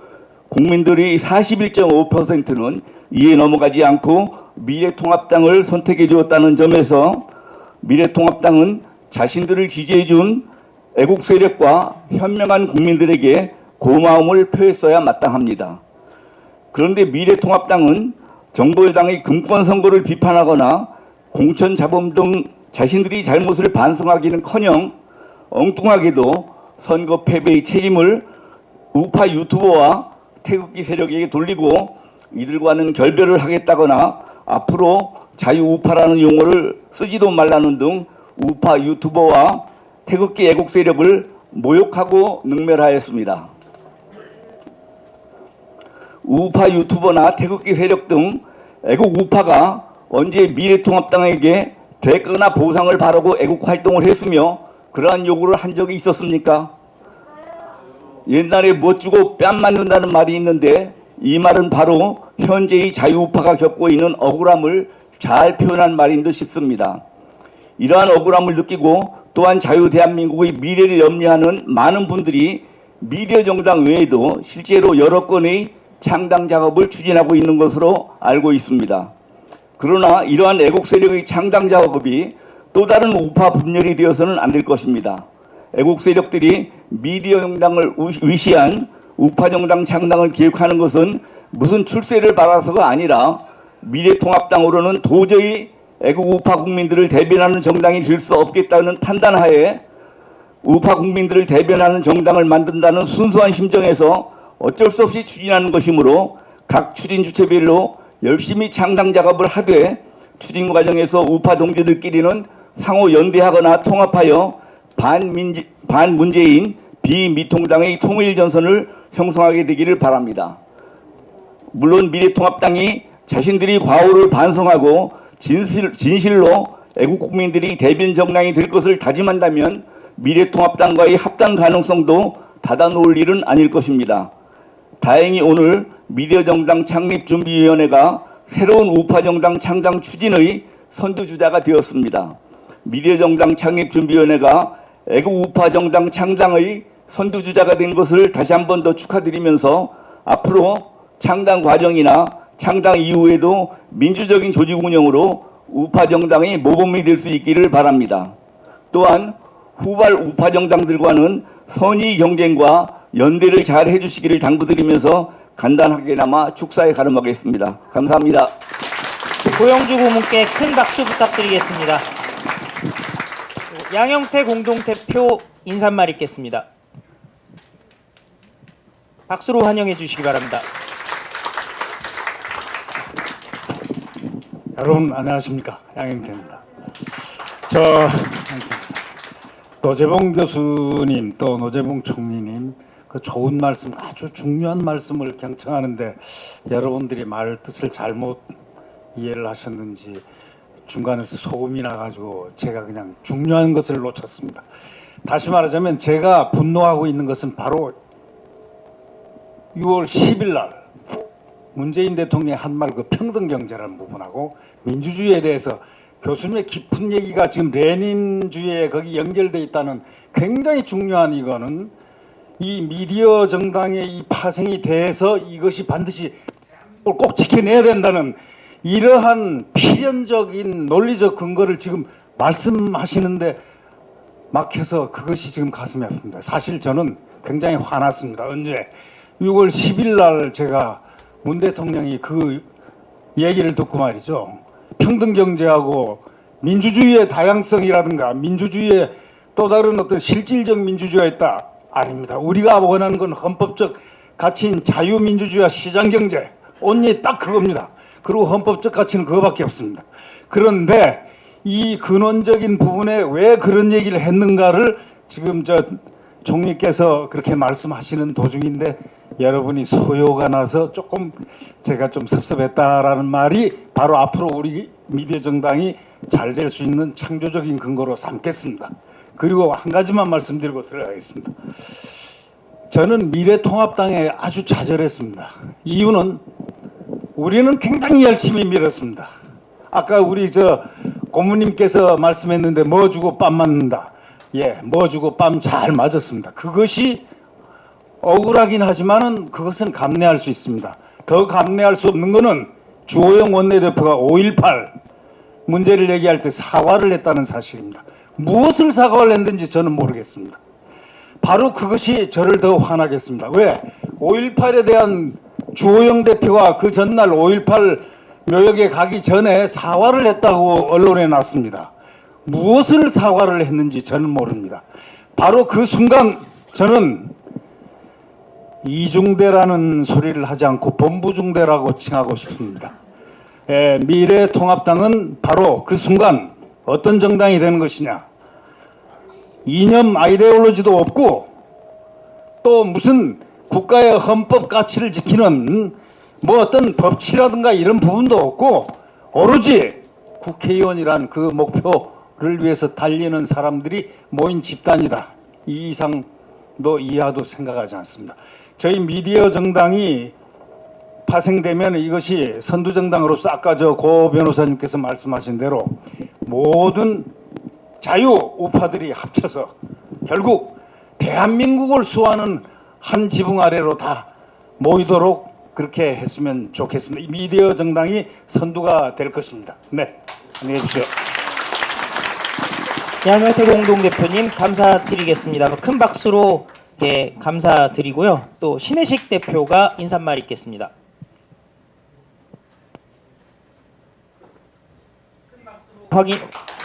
국민들의 41.5%는 이에 넘어가지 않고 미래통합당을 선택해 주었다는 점에서 미래통합당은 자신들을 지지해준 애국 세력과 현명한 국민들에게 고마움을 표했어야 마땅합니다. 그런데 미래통합당은 정부 여당의 금권 선거를 비판하거나 공천 자범 등 자신들이 잘못을 반성하기는커녕 엉뚱하게도 선거 패배의 책임을 우파 유튜버와 태극기 세력에게 돌리고 이들과는 결별을 하겠다거나 앞으로 자유우파라는 용어를 쓰지도 말라는 등 우파 유튜버와 태극기 애국 세력을 모욕하고 능멸하였습니다. 우파 유튜버나 태극기 세력 등 애국 우파가 언제 미래통합당에게 대가나 보상을 바라고 애국 활동을 했으며 그러한 요구를 한 적이 있었습니까? 옛날에 못 주고 뺨 맞는다는 말이 있는데 이 말은 바로 현재의 자유우파가 겪고 있는 억울함을 잘 표현한 말인 듯 싶습니다. 이러한 억울함을 느끼고 또한 자유대한민국의 미래를 염려하는 많은 분들이 미래정당 외에도 실제로 여러 건의 창당 작업을 추진하고 있는 것으로 알고 있습니다. 그러나 이러한 애국 세력의 창당 작업이 또 다른 우파 분열이 되어서는 안 될 것입니다. 애국 세력들이 미디어 정당을 위시한 우파 정당 창당을 기획하는 것은 무슨 출세를 바라서가 아니라 미래통합당으로는 도저히 애국 우파 국민들을 대변하는 정당이 될 수 없겠다는 판단하에 우파 국민들을 대변하는 정당을 만든다는 순수한 심정에서 어쩔 수 없이 추진하는 것이므로 각 추진 주체별로 열심히 창당 작업을 하되 추진 과정에서 우파 동지들끼리는 상호 연대하거나 통합하여 반문재인 비미통당의 통일전선을 형성하게 되기를 바랍니다. 물론 미래통합당이 자신들이 과오를 반성하고 진실로 애국 국민들이 대변 정당이 될 것을 다짐한다면 미래통합당과의 합당 가능성도 닫아놓을 일은 아닐 것입니다. 다행히 오늘 미래정당 창립준비위원회가 새로운 우파정당 창당 추진의 선두주자가 되었습니다. 미래정당 창립준비위원회가 애국 우파정당 창당의 선두주자가 된 것을 다시 한 번 더 축하드리면서 앞으로 창당 과정이나 창당 이후에도 민주적인 조직 운영으로 우파정당이 모범이 될 수 있기를 바랍니다. 또한 후발 우파정당들과는 선의 경쟁과 연대를 잘 해주시기를 당부드리면서 간단하게나마 축사에 가름하겠습니다. 감사합니다. 고영주 고문께 큰 박수 부탁드리겠습니다. 양영태 공동대표 인사말 있겠습니다. 박수로 환영해 주시기 바랍니다. 여러분 안녕하십니까, 양영태입니다. 노재봉 교수님 또 노재봉 총리님 그 좋은 말씀, 아주 중요한 말씀을 경청하는데 여러분들이 말 뜻을 잘못 이해를 하셨는지 중간에서 소음이 나가지고 제가 그냥 중요한 것을 놓쳤습니다. 다시 말하자면 제가 분노하고 있는 것은 바로 6월 10일 날 문재인 대통령이 한 말 그 평등경제라는 부분하고 민주주의에 대해서 교수님의 깊은 얘기가 지금 레닌주의에 거기 연결되어 있다는 굉장히 중요한 이거는 이 미디어 정당의 이 파생이 돼서 이것이 반드시 꼭 지켜내야 된다는 이러한 필연적인 논리적 근거를 지금 말씀하시는데 막혀서 그것이 지금 가슴이 아픕니다. 사실 저는 굉장히 화났습니다. 언제 6월 10일 날 제가 문 대통령이 그 얘기를 듣고 말이죠. 평등경제하고 민주주의의 다양성이라든가 민주주의의 또 다른 어떤 실질적 민주주의가 있다. 아닙니다. 우리가 원하는 건 헌법적 가치인 자유민주주의와 시장경제. 온리 딱 그겁니다. 그리고 헌법적 가치는 그거밖에 없습니다. 그런데 이 근원적인 부분에 왜 그런 얘기를 했는가를 지금 총리께서 그렇게 말씀하시는 도중인데 여러분이 소요가 나서 조금 제가 좀 섭섭했다라는 말이 바로 앞으로 우리 미디어 정당이 잘 될 수 있는 창조적인 근거로 삼겠습니다. 그리고 한 가지만 말씀드리고 들어가겠습니다. 저는 미래통합당에 아주 좌절했습니다. 이유는 우리는 굉장히 열심히 밀었습니다. 아까 우리 고모님께서 말씀했는데 뭐 주고 뺨 맞는다. 예, 뭐 주고 뺨 잘 맞았습니다. 그것이 억울하긴 하지만은 그것은 감내할 수 있습니다. 더 감내할 수 없는 것은 주호영 원내대표가 5.18 문제를 얘기할 때 사과를 했다는 사실입니다. 무엇을 사과를 했는지 저는 모르겠습니다. 바로 그것이 저를 더 화나겠습니다. 왜? 5.18에 대한 주호영 대표가 그 전날 5.18 묘역에 가기 전에 사과를 했다고 언론에 났습니다. 무엇을 사과를 했는지 저는 모릅니다. 바로 그 순간 저는 이중대라는 소리를 하지 않고 본부중대라고 칭하고 싶습니다. 미래통합당은 바로 그 순간 어떤 정당이 되는 것이냐. 이념 아이데올로지도 없고 또 무슨 국가의 헌법 가치를 지키는 뭐 어떤 법치라든가 이런 부분도 없고 오로지 국회의원이란 그 목표를 위해서 달리는 사람들이 모인 집단이다. 이 이상도 이하도 생각하지 않습니다. 저희 미디어 정당이 파생되면 이것이 선두정당으로서 아까 고 변호사님께서 말씀하신 대로 모든 자유 우파들이 합쳐서 결국 대한민국을 수호하는 한 지붕 아래로 다 모이도록 그렇게 했으면 좋겠습니다. 미디어 정당이 선두가 될 것입니다. 네, 안녕히 계십시오. 양명태 공동대표님 감사드리겠습니다. 큰 박수로 감사드리고요. 또 신혜식 대표가 인사말 있겠습니다.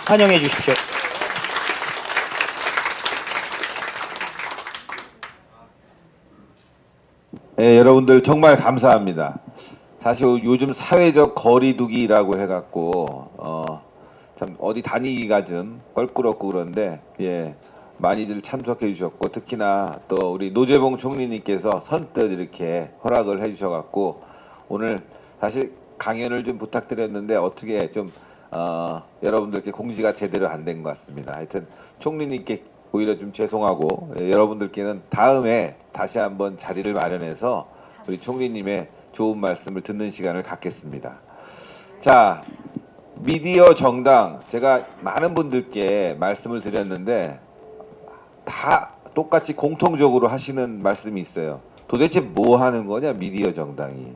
환영해 주십시오. 네, 여러분들 정말 감사합니다. 사실 요즘 사회적 거리두기라고 해갖고 참 어디 다니기가 좀 껄끄럽고 그런데 많이들 참석해 주셨고 특히나 또 우리 노재봉 총리님께서 선뜻 이렇게 허락을 해 주셔갖고 오늘 사실 강연을 좀 부탁드렸는데 어떻게 좀 여러분들께 공지가 제대로 안 된 것 같습니다. 하여튼 총리님께 오히려 좀 죄송하고 여러분들께는 다음에 다시 한번 자리를 마련해서 우리 총리님의 좋은 말씀을 듣는 시간을 갖겠습니다. 자, 미디어 정당 제가 많은 분들께 말씀을 드렸는데 다 똑같이 공통적으로 하시는 말씀이 있어요. 도대체 뭐 하는 거냐 미디어 정당이.